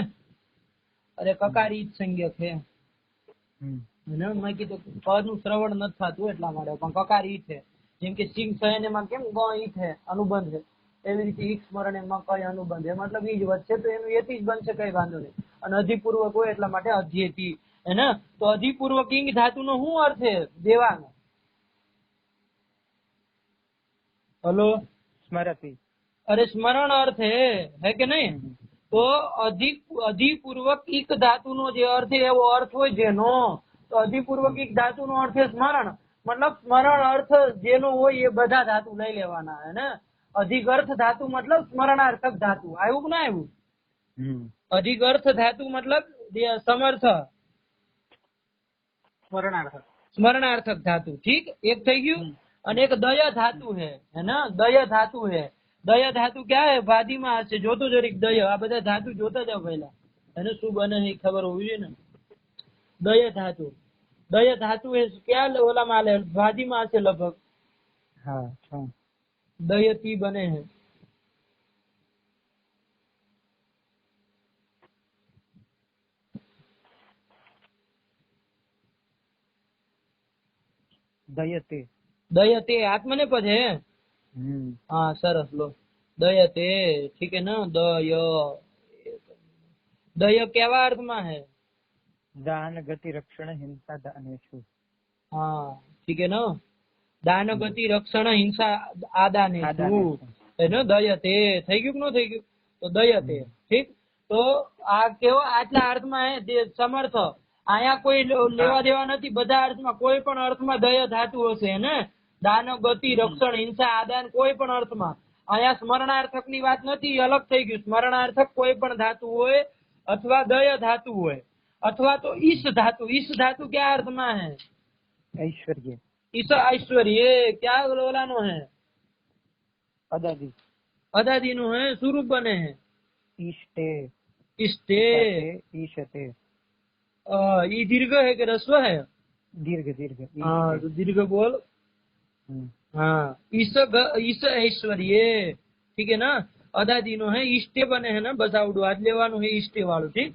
અરે કકારી ઈજ સંજ્ઞક હે મેં કીધું પદ નું શ્રવણ નથી થતું એટલા માટે પણ કકારી ઈ છે જેમ કે સિંહ સયન એમાં કેમ ગ ઈ છે અનુબંધ છે એવી રીતે ઈક સ્મરણ એમાં કઈ અનુબંધ છે મતલબ ઈ જ વધશે તો એનું એથી જ બનશે કઈ વાંધો નહીં અને અધિપૂર્વક હોય એટલા માટે અધ્યેતી હે ને તો અધિપૂર્વક ઇંગ ધાતુ નો શું અર્થ છે દેવાનો હલો સ્મરતિ અરે સ્મરણ અર્થ હે કે નહીં તો અધિપૂર્વક ઇક ધાતુ નો જે અર્થ એવો અર્થ હોય જેનો તો અધિપૂર્વક ઇક ધાતુ નો અર્થ છે સ્મરણ મતલબ સ્મરણ અર્થ જેનો હોય એ બધા ધાતુ લઈ લેવાના હે ને અધિગર્થ ધાતુ મતલબ સ્મરણાર્થક ધાતુ આવ્યું કે ના આવ્યું અધિગર્થ ધાતુ મતલબ સમર્થ स्मरणार्थक धातु ठीक एक થઈ ગયું અને એક દય ધાતુ है ना दय धातु है दय धातु क्या है वादी में हશે જોતો જરીક દય આ બધા ધાતુ જોતા જાવ પહેલા એને શું બને એ ખબર હોવી જોઈએ ને દય ધાતુ है क्या ઓલા માં આલે વાદી માં હશે લગભગ હા દયતી બને है दयते दयते आत्मनेपद है हाँ सरस लो दयते ठीक है ना दय केवा अर्थ में है दान गति रक्षण हिंसा दानेषु हाँ ठीक है ना दान गति रक्षण हिंसा आदानेषु है ना दयते થઈ ગયું કે ન થઈ ગયું તો દયતે ઠીક તો આ કેવો આટલા અર્થમાં હે સમર્થ આયા કોઈ લેવા દેવા નથી બધા અર્થમાં કોઈ પણ અર્થમાં દય ધાતુ હશે ને દાન ગતિ રક્ષણ હિંસા આદાન કોઈ પણ અર્થમાં આયા સ્મરણાર્થક ની વાત નથી અલગ થઈ ગયું સ્મરણાર્થક કોઈ પણ ધાતુ હોય अथवा दय धातु હોય अथवा तो ईश धातु क्या अर्थ में है ऐश्वर्य ईश ऐश्वर्य क्या ओलानो है अदादी नो है स्वरूप बने है इष्टे ईशते ये दीर्घ है कि रस्व है दीर्घ हाँ तो दीर्घ बोल हाँ ईश ऐश्वर्य ठीक है ना अदादी नो है इष्टे बने है ना बस आवडू आज लेवानुं है इष्टे वाळुं ठीक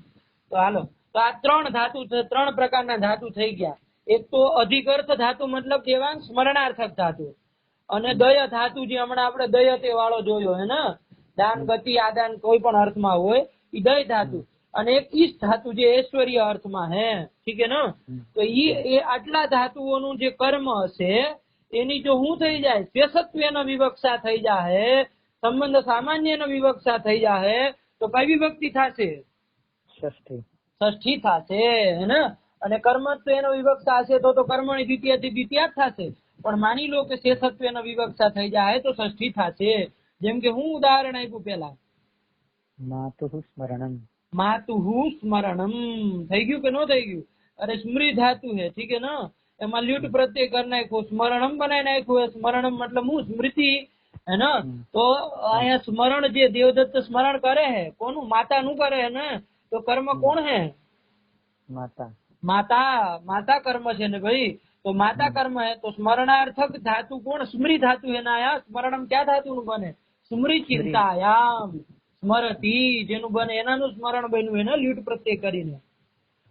तो हालो तो आ त्रण धातु त्रण प्रकारना धातु थई गया एक तो अधिकर्थ धातु मतलब देवांग स्मरणार्थक धातु અને દય ધાતુ જે હમણાં આપણે દયતે વાળો જોયો હે ને દાન ગતિ આદાન કોઈ પણ અર્થમાં હોય ઈ દય ધાતુ અને એક ઈશ धातु જે ऐश्वर्य અર્થમાં હે ठीक है ना તો ઈ આટલા ધાતુઓનું જે કર્મ હશે એની જો હું થઈ જાય શેષત્વનો વિવક્ષા થઈ જાહે સંબંધ સામાન્યનો વિવક્ષા થઈ જાહે તો કઈ વિભક્તિ થાશે ષષ્ઠી થાશે હે ને અને કર્મત્વનો વિવક્ષા હશે તો કર્મણી દ્વિતીયથી દ્વિતીય થાશે પણ માની લો કે શેષત્વનો વિવક્ષા થઈ જાય તો ષષ્ઠી થાશે જેમ કે હું ઉદાહરણ આપ્યું પેલા માતુઃ સ્મરણમ मातुहु स्मरणम થઈ ગયું કે ન થઈ ગયું? अरे स्मृति धातु है, ठीक है ना, એમાં લ્યુટ પ્રત્યય કરી નાખ્યો, સ્મરણમ બનાવી નાખ્યું. સ્મરણમ મતલબ હું સ્મૃતિ है ना. તો અહીંયા સ્મરણ જે દેવદત્ત સ્મરણ કરે है કોનું? માતાનું કરે है ને. તો કર્म કોણ है? माता. माता. माता कर्म છે ને ભાઈ. तो माता कर्म है तो स्मरणार्थक धातु कोण? स्मृति धातु है ना. आया स्मरणम क्या धातु નું બને? स्मृति चिंतायाम स्मरती જેનું બને એનાનું સ્મરણ બન્યું है ને લ્યુટ પ્રત્યય કરીને.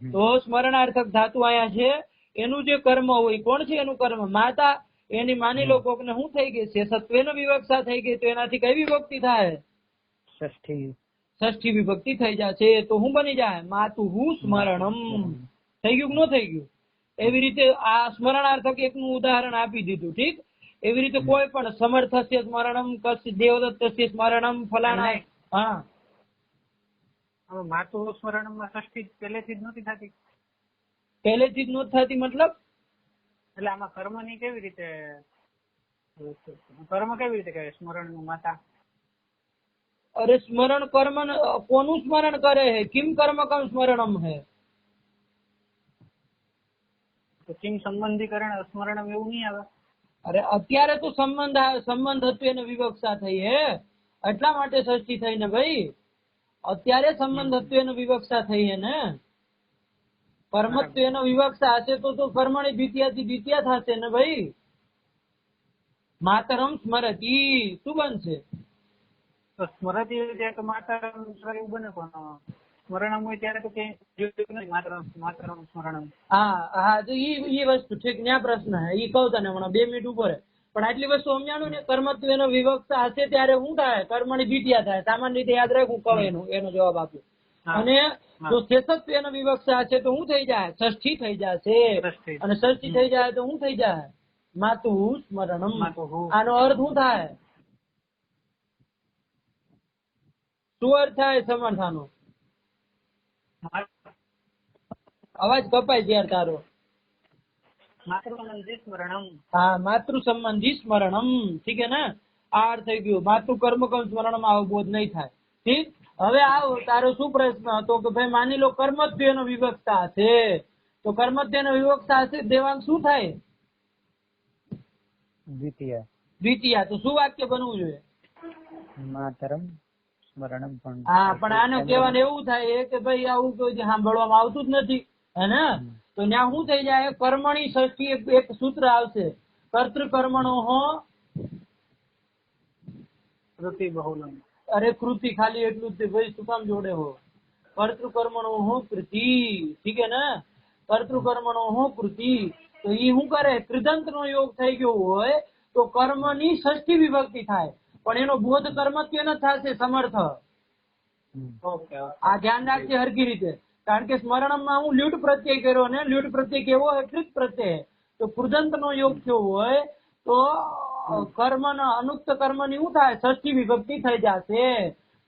તો સ્મરણાર્થક ધાતુ આયા છે, એનું જે કર્મ હોય કોણ છે? એનું કર્મ માતા. એની માની લો કોક ને શું થઈ ગઈ છે? સત્વેનો વિવક્ષા થઈ ગઈ, તો એનાથી કઈ વિભક્તિ થાય? ષષ્ઠી વિભક્તિ થઈ જશે. તો હું બની જાય? માતુહુ સ્મરણમ. થઈ ગયું કે ન થઈ ગયું? એવી રીતે આ સ્મરણાર્થક એકનું ઉદાહરણ આપી દીધું. ઠીક. એવી રીતે કોઈ પણ સમર્થસ્ય સ્મરણમ, કસ્ય દેવદત્તસ્ય સ્મરણમ, ફલાણા. હા, માતુ સ્મરણમાં ષષ્ઠી પહેલેથી જ નહોતી થતી? પહેલેથી જ નહોતી થતી મતલબ? એટલે આમાં કર્મની કેવી રીતે, કર્મ કેવી રીતે કરે સ્મરણનું માતા? અરે સ્મરણ કર્મ કોનું સ્મરણ કરે है? किम कर्म कम स्मरणम है. તો કિમ સંબંધીકરણ સ્મરણમ એવું નહીં આવે? અરે અત્યારે તો સંબંધ હતું એને વિવક્ષા થઈ હે, એટલા માટે ષષ્ઠી થઈ ને ભાઈ. અત્યારે સંબંધ હતું એને વિવક્ષા થઈ હે ને. કર્મત્વ એનો વિવક્ષા હશે તો કર્મની દ્વિતીયાથી દ્વિતીયા થશે ને ભાઈ. માતરમ સ્મરતી શું બનશે? તો સ્મરતી ત્યારે તો માતરમ એવું બને, પણ સ્મરણમ હોય ત્યારે તો કઈ માતરમ સ્મરણમ. હા તો ઈ વસ્તુ ઠીક ન્યા પ્રશ્ન હે. ઈ કહું તને હમણાં 2 મિનિટ ઉપર. પણ આટલી વસ્તુ સમજાણું ને. કર્મત્વ એનો વિવક્ષા હશે ત્યારે શું થાય? કર્મની દ્વિતીયા થાય. સામાન્ય રીતે યાદ રાખવું કહું એનો જવાબ આપ્યો. અને જો શેષત્વ એનો વિવક્ષા હશે તો શું થઈ જાય? ષષ્ઠી થઈ જશે. અને ષષ્ઠી થઈ જાય તો શું થઈ જાય? માતુહુ સ્મરણમ. આનો અર્થ શું થાય? શું અર્થ થાય સમર્થાનો? અવાજ કપાય ત્યારે તારો. માતૃ સ્મરણમ. હા, માતૃ સંબંધી સ્મરણમ. ઠીક હે ને. આ અર્થ થઈ ગયું. માતૃ કર્મ કર્મ સ્મરણમ આવો બોધ નહીં થાય. ઠીક. હવે આવો તારો શું પ્રશ્ન હતો કે ભાઈ માની લો કર્મત્વનો વિવક્ષતા હશે, તો કર્મત્વનો વિવક્ષતા હશે દેવાંગ શું થાય? દ્વિતીયા. તો શું વાક્ય બનવું જોઈએ? માતરમ સ્મરણમ. હા, પણ આનો કહેવાનું એવું થાય કે ભાઈ આવું કોઈ સાંભળવામાં આવતું જ નથી હે ને. તો ત્યાં શું થઈ જાય? કર્મણી ષષ્ઠી એક સૂત્ર આવશે. કર્તૃકર્મણો હો કૃતિ બહુલમ. અરે કૃતિ ખાલી એટલું જ ભાઈ, શું કામ જોડે હો? કર્તૃકર્મણો હો કૃતિ. ઠીક હે ને. કર્તૃકર્મણો હો કૃતિ. તો ઈ શું કરે? કૃદંત નો યોગ થઈ ગયો હોય તો કર્મની ષષ્ઠી વિભક્તિ થાય, પણ એનો બોધ કર્મત્વ ન થશે સમર્થ. આ ધ્યાન રાખજે હરકી રીતે. કારણ કે સ્મરણમાં હું લ્યુટ પ્રત્યય કર્યો ને. લ્યુટ પ્રત્યય કેવો હોય? કૃત પ્રત્યય. તો કૃદંત નો યોગ થયો હોય તો કર્મ અનુક્ત કર્મ ની શું થાય? ષષ્ઠી વિભક્તિ થઈ જશે.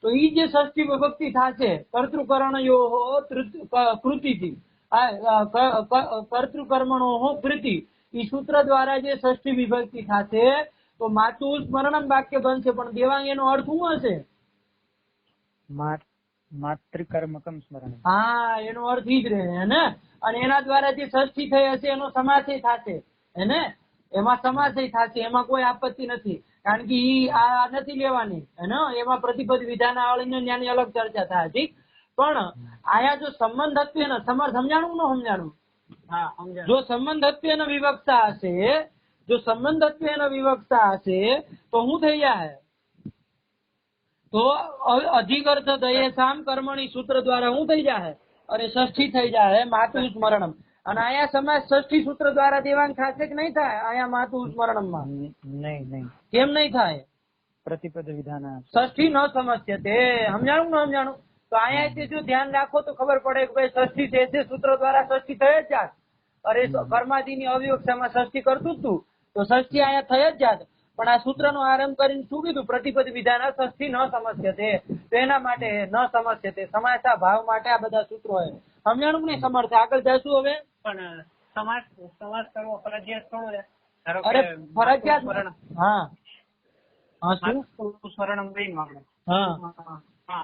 તો ઈ જે ષષ્ઠી વિભક્તિ થશે કર્તૃકર્ણ કૃતિથી, કર્તૃકર્મણો કૃતિ, ઈ સૂત્ર દ્વારા જે ષષ્ઠી વિભક્તિ થશે તો માતુ સ્મરણમ વાક્ય બનશે. પણ દેવાંગ એનો અર્થ શું હશે? માતૃકર્મકમ સ્મરણ. હા, એનો અર્થ ઈ જ રહે ને. અને એના દ્વારા જે ષષ્ઠી થઈ હશે એનો સમાસય થશે હે ને. એમાં સમાસય થશે, એમાં કોઈ આપત્તિ નથી. કારણ કે ઈ આ નથી લેવાની હે ને. એમાં પ્રતિપદ વિધાનાવળી ને અલગ ચર્ચા થાય. ઠીક. પણ આયા જો સંબંધ હતું ને, સમજાણું ન સમજાણું? જો સંબંધ એનો વિવક્ષા હશે, જો સંબંધ એનો વિવક્ષા હશે તો શું થઈ જાય? તો અધિકર્થ દયે સામ કર્મણી સૂત્ર દ્વારા શું થઈ જાય? અરે ષષ્ઠી થઈ જાય માતુ સ્મરણમ. અને આયા સમાસ ષષ્ઠી સૂત્ર દ્વારા દેવાંગ થશે કે નહીં થાય? આયા માતુ સ્મરણમ માં નહીં. કેમ નહીં થાય? પ્રતિપદ વિધાન ષષ્ઠી ન સમજશે તે. સમજાણું ન સમજાણું? તો આયા જો ધ્યાન રાખો તો ખબર પડે કે ભાઈ ષષ્ઠી છે સૂત્ર દ્વારા ષષ્ઠી થઈ જ જાત. અરે કર્માદિ ની અવિવક્ષામાં ષષ્ઠી કરતું જ તું તો ષષ્ઠી અહીંયા થઈ જ જાત. પણ આ સૂત્ર નો આરંભ કરીને શું કીધું? પ્રતિપદ વિધાન ષષ્ઠી ન સમજશે તે. તો એના માટે ન સમજશે તે સમાસા ભાવ માટે આ બધા સૂત્રો હોય. સમજાણું નહીં સમર્થ? આગળ જશું હવે. પણ સમાસ કરવો ફરજિયાત થોડો છે? અરે ફરજિયાત. હા, સ્મરણમ લઈને આપણે. હા,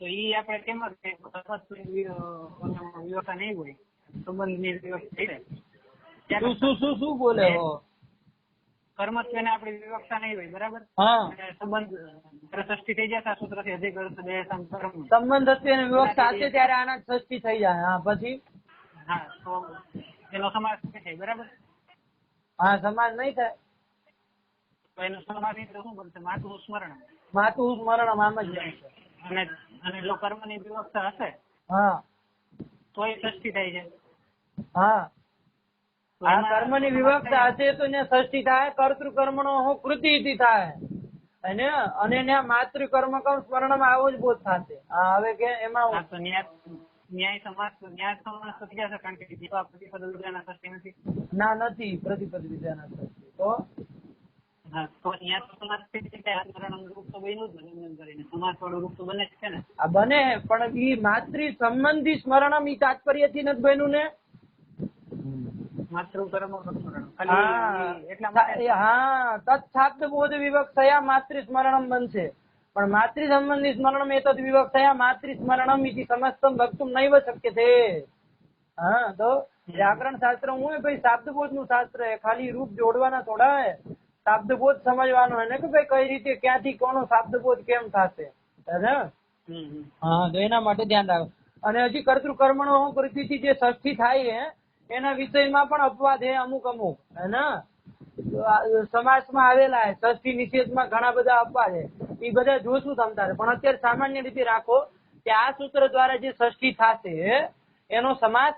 તો ઈ આપણે કેમ જ કે વિવક્ષા નહીં હોય, સંબંધની વિવક્ષા થઈ જાય. શું બોલે હો? કર્મત્વને આપણી વિવક્ષા નહીં હોય, બરાબર? હા, અને સંબંધ ષષ્ઠી થઈ જાય આ સૂત્રથી અધિકરણ સંબંધ હતી અને વિવક્ષા હશે ત્યારે આના ષષ્ઠી થઈ જાય. હા, પછી હા, તો એનો સમાસ થાય, બરાબર? હા, સમાજ નહીં થાય તો એનો સમાસ તો શું બનશે? માતું સ્મરણ. માતું સ્મરણ આમ જ બનશે. અને જો કર્મની વિવક્ષા હશે હા, તો એ ષષ્ઠી થાય છે. હા, આ કર્મની વિવક્ષા હશે તો ને ષષ્ઠી થાય. કર્તૃ કર્મણો કૃતિ થાય અને માતૃ કર્મ સ્મરણમાં આવો જ બોધ થશે. હા, હવે કે એમાં ન્યાય સમાસ તો થયા છે, કારણ કે પ્રતિપદ વિધાના ષષ્ઠી નથી. ના, નથી પ્રતિપદ વિધાના ષષ્ઠી. તો હા, તો અહીંયા તો સમાસ થઈ જાય. રૂપ તો બન્યું જ ને, કરીને સમાસ વાળું રૂપ તો બને જ છે ને. આ બને, પણ ઈ માતૃ સંબંધી સ્મરણમ ઈ તાત્પર્યથી નથી બન્યું ને. માતૃ કર્મ સ્મરણ તત્શાબ્દ બોધ વિવક્ષયા માતૃ સ્મરણમ બનશે. પણ માતૃ સંબંધી સ્મરણમ એતદ વિવક્ષયા માતૃ સ્મરણમ ઇતિ સમસ્તમ વક્તુમ નૈવ શક્યતે. હા, તો વ્યાકરણ શાસ્ત્ર હું ભાઈ શાબ્દબોધ નું શાસ્ત્ર હે, ખાલી રૂપ જોડવાના થોડા હે. શાબ્દબોધ સમજવાનો હે ને કે ભાઈ કઈ રીતે ક્યાંથી કોનો શાબ્દબોધ કેમ થશે. હા, તો એના માટે ધ્યાન રાખો. અને હજી કર્તૃ કર્મણો કૃતિથી જે ષષ્ઠી થાય હે એના વિષયમાં પણ અપવાદ હે અમુક હે ને, સમાસમાં આવેલા હે. ષષ્ઠી નિષેધમાં ઘણા બધા અપવાદ હે, એ બધા જોશું તમતારે. પણ અત્યારે સામાન્ય રીતે રાખો કે આ સૂત્ર દ્વારા જે ષષ્ઠી થશે એનો સમાસ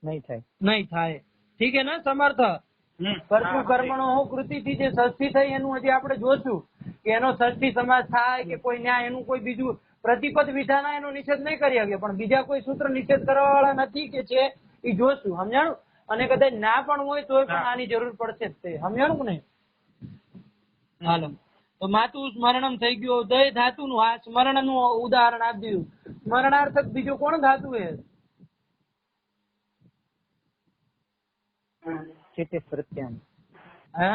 નહીં થાય. ઠીક હે ને સમર્થ? કર્તૃ કર્મણો કૃતિથી જે ષષ્ઠી થઈ એનું હજી આપણે જોશું કે એનો ષષ્ઠી સમાસ થાય કે કોઈ ન્યાય એનું કોઈ બીજું પ્રતિપદ વિધાના એનો નિષેધ નહીં કરી શકે. પણ બીજા કોઈ સૂત્ર નિષેધ કરવા વાળા નથી કે છે એ જોશું. સમજાણું? અને કદાચ ના પણ હોય તો પણ આની જરૂર પડશે જ તે. સમજાણું કે નહીં? હાલો, તો માતું સ્મરણમ થઈ ગયો. દય ધાતુ નું આ સ્મરણ નું ઉદાહરણ આપી દીધું. સ્મરણાર્થક બીજું કોણ ધાતુ હે? ચિત્તિ સ્મૃત્યામ. હે?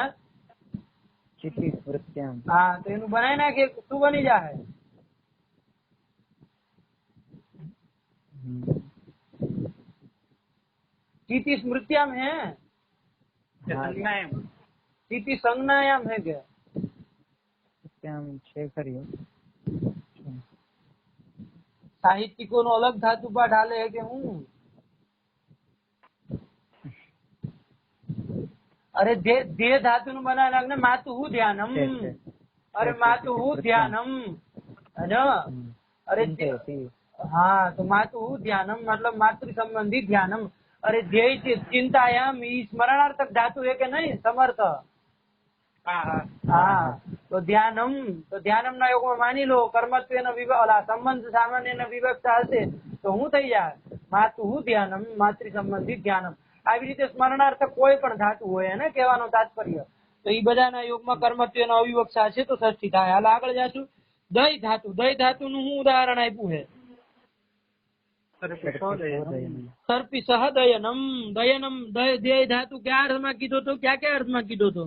ચિત્તિ સ્મૃત્યામ. હા, તો એનું બનાવી નાખીએ. શું બની જાય? ચિત્તિ સ્મૃત્યામ હે, ચિત્તિ સંજ્ઞાયામ હે કે છે ખરી. સાહિત્યિકો નો અલગ ધાતુ પાઠ હાલે હે કે હું? અરે જે ધાતુ નું બનાવે લાગે માતુ હું ધ્યાનમ. અરે માતુ હું ધ્યાનમ. અરે હા, તો માતુ હું ધ્યાનમ મતલબ માતૃ સંબંધી ધ્યાનમ. અરે ધ્યેય ચિંતાયામ ઈ સ્મરણાર્થક ધાતુ હે કે નહીં સમર્થ? હા, તો ધ્યાનમ ના યોગમાં માની લો કર્મત્વ સંબંધ સામાન્ય વિવક્ષા હશે તો હું થઈ જાય માતુ હું ધ્યાનમ માતૃ સંબંધી ધ્યાનમ. આવી રીતે સ્મરણાર્થક કોઈ પણ ધાતુ હોય એને કહેવાનો તાત્પર્ય. તો એ બધાના યોગમાં કર્મત્વ અવિવક્ષા છે તો ષષ્ઠી થાય. હાલ આગળ જાશું. દય ધાતુ. દય ધાતુ નું હું ઉદાહરણ આપ્યું છે? સર્પી સહ દયનમ. દયનમ દય ધાતુ ક્યાં અર્થમાં કીધો તો? ક્યાં અર્થમાં કીધો તો?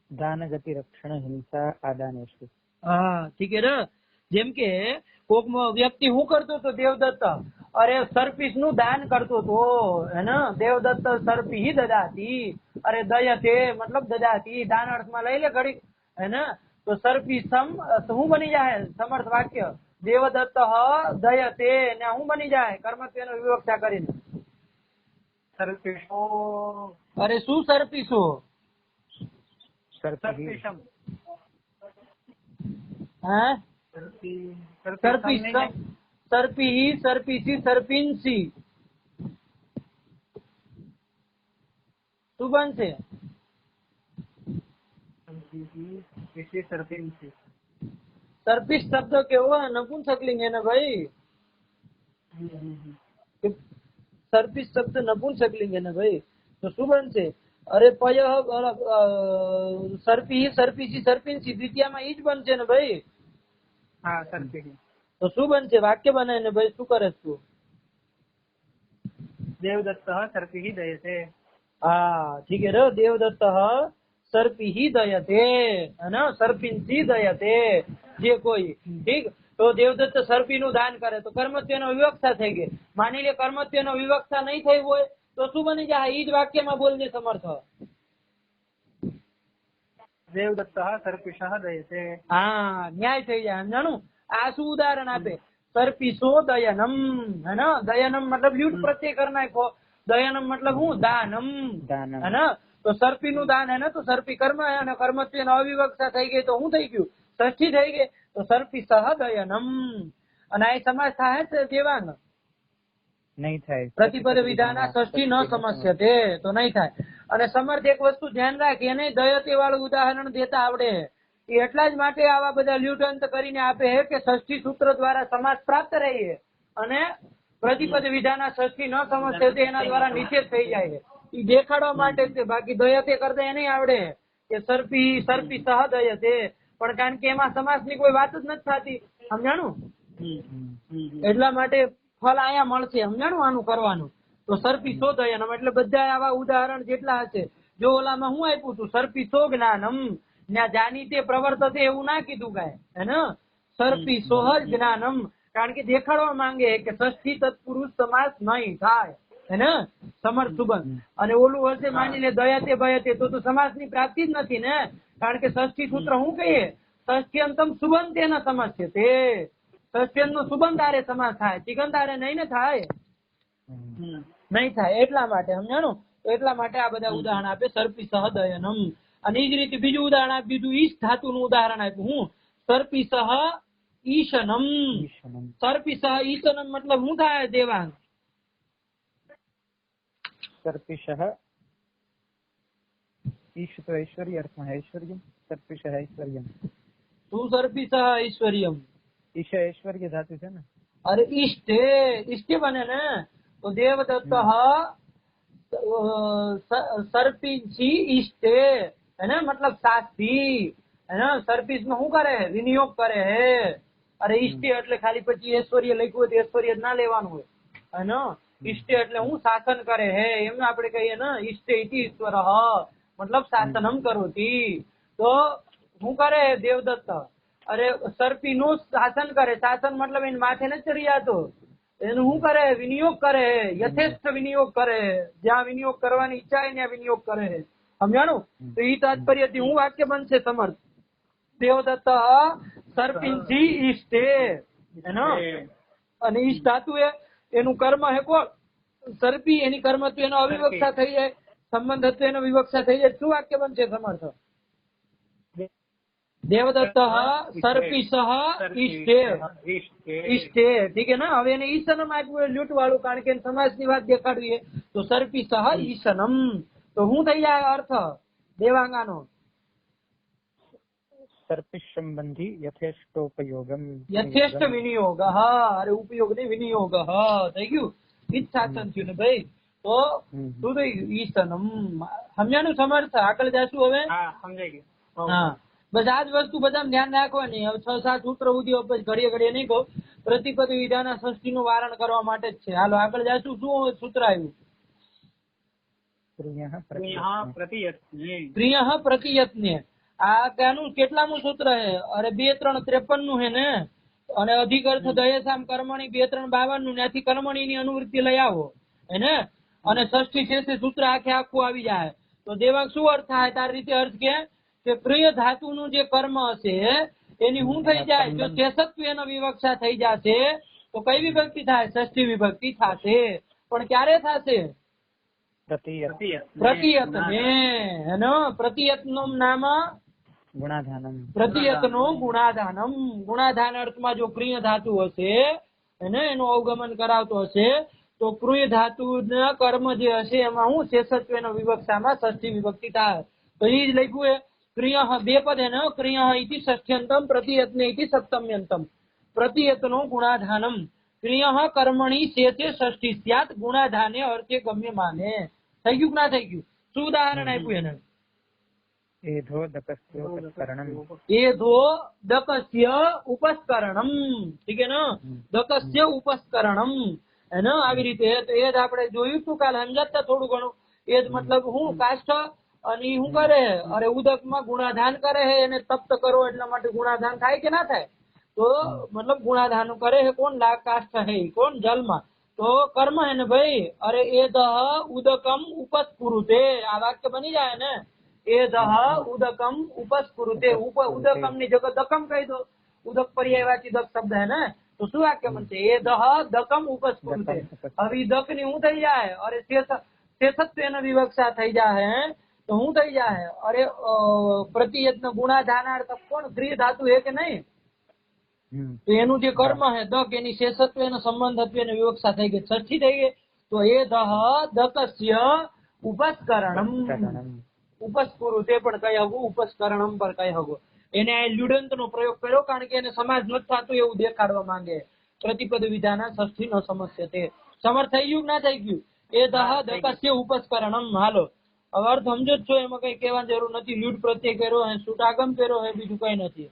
દાન ગતિ રક્ષણ હિંસા આદાનેશુ. હા, ઠીક હે. જેમ કે કોક વ્યક્તિ શું કરતો હતો? દેવદત્ત અરે સર્પિસ નું દાન કરતો હતો હે ને. દેવદત્ત સર્પી દદાતી. અરે દયતે મતલબ દદાતી. દાન અર્થમાં લઈ લે ઘડી હે ને. તો સર્પી સમ શું બની જાય? સમર્થ વાક્ય. દેવદત્ત દયતે ને શું બની જાય? કર્મત્વ નો વિવક્ષા કરીને સર્પિશો. અરે શું સર્પિશો? સર્પિશમ. હા, સર્પી સર્પીસી સર્પિન્સી. શું બનશે? સર્પિસ શબ્દ કેવો નપુંસકલિંગ હે ને ભાઈ? સર્પિસ શબ્દ નપુંસકલિંગ હે ને ભાઈ? તો શું બનશે? અરે પય સર્પી સર્પીસી સર્પિન્સી દ્વિતીયામાં ઈ જ બનશે ને ભાઈ? હા, સર્પી. તો શું બનશે? વાક્ય બને ને ભાઈ. શું કરે તું? દેવદત્ત સર્પી દયતે. હા, ઠીક હે. દેવદત્ત સર્પી દયતે અને સર્પિન્સી દયતે. જે કોઈ ઠીક તો દેવદત્ત સર્પીનું દાન કરે તો કર્મત્યનો વિવક્ષા થઈ ગઈ. માની લે કર્મત્યનો વિવક્ષા નહીં થઈ હોય તો શું બની જાય? ઈ જ વાક્યમાં બોલને સમર્થ. દેવદત્તઃ સર્પિષઃ દયતે. હા ન્યાય થઈ જાય. સમજાણું? આ શું ઉદાહરણ આપે? સર્પિશો દયનમ. હે ને? દયનમ મતલબ લ્યુટ પ્રત્યય કરી નાખો. દયનમ મતલબ હું? દાનમ. હે ને? તો સર્પીનું દાન હે ને તો સર્પી કર્મ અને કર્મત્યનો અવિવક્ષા થઈ ગઈ તો શું થઈ ગયું? ષષ્ઠી થઈ ગઈ તો સર્પિશઃ દયનમ. અને આ સમાસ થાય છે દેવાંગ નહીં થાય. પ્રતિપદ વિધાના ષષ્ઠી ન સમસ્ય તે તો નહીં થાય. અને સમર્થ એક વસ્તુ ધ્યાન રાખે એને દયતે વાળું ઉદાહરણ દેતા આવડે. એ એટલા જ માટે આવા બધા લ્યુટંત કરીને આપે કે ષષ્ઠી સૂત્ર દ્વારા સમાસ પ્રાપ્ત રહીએ અને પ્રતિપદ વિધાના ષષ્ઠી ન સમસ્ય તે એના દ્વારા નિષેધ થઈ જાય. એ દેખાડવા માટે છે. બાકી દયતે કરતા એને આવડે કે સર્પી સહ દયતે, પણ કારણ કે એમાં સમાસની કોઈ વાત જ નથી થતી. સમજાણું? એટલા માટે ફળ અહીંયા મળશે. સમજાણું? આનું કરવાનું તો સર્પી શો દયનમ એટલે બધા આવા ઉદાહરણ જેટલા હશે. જો ઓલામાં હું આપ્યું હતું સર્પી શો જ્ઞાનમ, ત્યાં જાની તે પ્રવર્તતે એવું ના કીધું કાંઈ. હે ને? સર્પી સોહ જ્ઞાનમ, કારણ કે દેખાડવા માંગે કે ષષ્ઠી તત્પુરુષ સમાસ નહીં થાય. હે ને? સમર્થ સુબંધ. અને ઓલું હશે માની લે દયતે ભયતે તો સમાસની પ્રાપ્તિ જ નથી ને, કારણ કે ષષ્ઠી સૂત્ર હું કહીએ ષષ્ઠ્યંતમ સુબંધ તેના સમસ્ય તે ષષ્ઠ્યંત નો સુબંધ આરે સમાસ થાય, ચિગંત આરે નહીં ને થાય. નહીં થાય. એટલા માટે સમજાણું? એટલા માટે આ બધા ઉદાહરણ આપે સર્પી સહ દયનમ. અને એ જ રીતે બીજું ઉદાહરણ આપી દીધું ઈશ ધાતુ નું ઉદાહરણ આપ્યું. હું? સર્પી સહ ઈશનમ. સર્પી સહ ઈશનમ મતલબ શું થાય દેવાંગ? સર્પિષઃ ઈશ તો ઐશ્વર્ય અર્થમાં ઐશ્વર્યમ. સર્પિષઃ ઐશ્વર્યમ. શું સર્પી સહ ઐશ્વર્યમ? ઈશ ઐશ્વર્ય ધાતુ છે ને. અરે ઈષ્ટે ઈષ્ટે બને ને તો દેવદત્ત સર્પિંચી ઈષ્ટે है ना, मतलब साथी है ना. સર્પિસ માં શું કરે? વિનિયોગ કરે હે. અરે ઈષ્ટે એટલે ખાલી પછી ઐશ્વર્ય લખ્યું હોય તો ઐશ્વર્ય ના લેવાનું હોય. है ना? ઈષ્ટે એટલે હું શાસન કરે હે એમ આપણે કહીએ ને. ઈષ્ટે ઇતિ ઈશ્વર મતલબ શાસનમ કરોતિ. તો શું કરે દેવદત્ત? અરે સર્પી નું શાસન કરે. શાસન મતલબ એને માથે ન ચડિયાતો, એનું શું કરે? વિનિયોગ કરે. યથેષ્ટ વિનિયોગ કરે. જ્યાં વિનિયોગ કરવાની ઈચ્છા હોય ત્યાં વિનિયોગ કરે. સમજાણું? તો ઈ તાત્પર્યથી હું વાક્ય બનશે સમર્થ. દેવદત્ત સર્પિંચી ઈષ્ટે. અને ઈષ્ટ ધાતુ એનું કર્મ હે કોણ? સર્પી. એની કર્મ તો એનો અવિવક્ષા થઈ જાય, સંબંધ હતો એનો વિવક્ષા થઈ જાય. શું વાક્ય બનશે સમર્થ? દેવદત્ત સર્પિષઃ ઈષ્ટે. ઈષ્ટે ઠીક હે ને. હવે એને ઈશનમ આપ્યું લ્યુટ વાળું, કારણ કે સમાજની વાત દેખાડવી તો સર્પિષઃ ઈશનમ. તો શું થઈ જાય અર્થ દેવાંગાનો? સર્પિષ સંબંધી યથેષ્ટોપયોગમ. યથેષ્ટ વિનિયોગ. હા, અરે ઉપયોગ નહીં વિનિયોગ. હા થઈ ગયું. ઈચ્છાસન થયું ને ભાઈ. તો શું થઈ ગયું? ઈશનમ. સમજાનું સમર્થ? આગળ જાશું હવે. સમજાઈ ગયું. હા બસ આજ વસ્તુ બધા ધ્યાન રાખવાની. હવે 6-7 સૂત્ર સુધી પછી ઘડીએ ઘડીએ નહીં કહું. પ્રતિપદ વિધાના ષષ્ઠી નું વારણ કરવા માટે જ છે. હાલો આગળ જાશું. શું સૂત્ર આવ્યું? પ્રિય પ્રતિયત્ને. આ ત્યાંનું કેટલામું સૂત્ર હે? અરે 2-3-53 નું હે ને. અને અધિકર્થ દયસામ કર્મણી 2-3-52 નું. ત્યાંથી કર્મણી ની અનુવૃત્તિ લઈ આવો હે ને. અને ષષ્ઠી શેષે સૂત્ર આખું આવી જાય. તો દેવાંગ શું અર્થ થાય તારી રીતે? અર્થ કે પ્રિય ધાતુ નું જે કર્મ હશે એની શું થઈ જાય? જો શેષત્વ એનો વિવક્ષા થઈ જશે તો કઈ વિભક્તિ થાય? ષષ્ઠી વિભક્તિ થશે. પણ ક્યારે થશે? પ્રતિયત્ને. હે ને? પ્રતિયત નું નામ ગુણાધાનમ. પ્રતિયત નું ગુણાધાનમ. ગુણાધાન અર્થમાં જો પ્રિય ધાતુ હશે એને એનું અવગમન કરાવતો હશે તો પ્રિય ધાતુ ના કર્મ જે હશે એમાં હું શેષત્વ એનો વિવક્ષામાં ષષ્ઠી વિભક્તિ થાય. તો એ જ લખ્યું હે ક્રિય. 2 પદ હે ને. ક્રિય ઇતિ ષષ્ઠ્યંતમ પ્રતિયત્ને ઇતિ સપ્તમ્યંતમ. પ્રતિયત્નો ગુણાધાનમ. ક્રિય કર્મણી શેષે ષષ્ઠી સ્યાત ગુણાધાને અર્થે ગમ્ય માને. થઈ ગયું ના થઈ ગયું? શું ઉદાહરણ આપ્યું એને? એધો દકસ્ય ઉપસ્કરણમ. એધો દકસ્ય ઉપસ્કરણમ. ઠીક હે ને? દકસ્ય ઉપસ્કરણમ. હે ને? આવી રીતે તો એ જ આપણે જોયું હતું કાલે સમજાતા થોડું ઘણું. એ જ મતલબ હું કાષ્ઠ અને ઈ શું કરે અરે ઉદકમાં ગુણાધાન કરે છે એને તપ્ત કરો એટલા માટે ગુણાધાન થાય કે ના થાય તો મતલબ ગુણાધાન કરે છે કોણ લાકાષ્ઠ હે કોણ જલમાં તો કર્મ હે ને ભાઈ અરે એ દહ ઉદકમ ઉપસ્ફુરુતે આ વાક્ય બની જાય ને એ દહ ઉદકમ ઉપસ્ફુરુતે ઉદકમ ની જગત દકમ કહી દો ઉદક પર્યાયવાચી દક શબ્દ હે ને તો શું વાક્ય બનશે એ દહ દકમ ઉપસ્ફુરુતે હવે દક ની શું થઈ જાય અરે શેષત્વ વિવક્ષા થઈ જાય તો શું થઈ જાય અરે પ્રતિયત્ન ગુણાધાનાર્થ કોણ સ્ત્રી ધાતુ હે કે નહીં તો એનું જે કર્મ હે દક એની શેષત્વ સંબંધત્વ વિવક્ષા થઈ ગઈ ષષ્ઠી થઈ ગઈ તો એ દહ દકસ્ય ઉપસ્કરણમ ઉપસ્કુરુ તે પણ કઈ હગું ઉપસ્કરણમ પર કઈ હગું એને લ્યુડંત નો પ્રયોગ કર્યો કારણ કે એને સમાજ નથી થતું એવું દેખાડવા માંગે પ્રતિપદ વિધાના ષષ્ઠી ન સમસ્ય તે સમર્થ થઈ ગયું ના થઈ ગયું એ દહ દકસ્ય ઉપસ્કરણમ હાલો હવે અર્થ સમજો જ છો એમાં કઈ કહેવાની જરૂર નથી લ્યુડ પ્રત્યય કર્યો હે સુટાગમ કર્યો હે બીજું કઈ નથી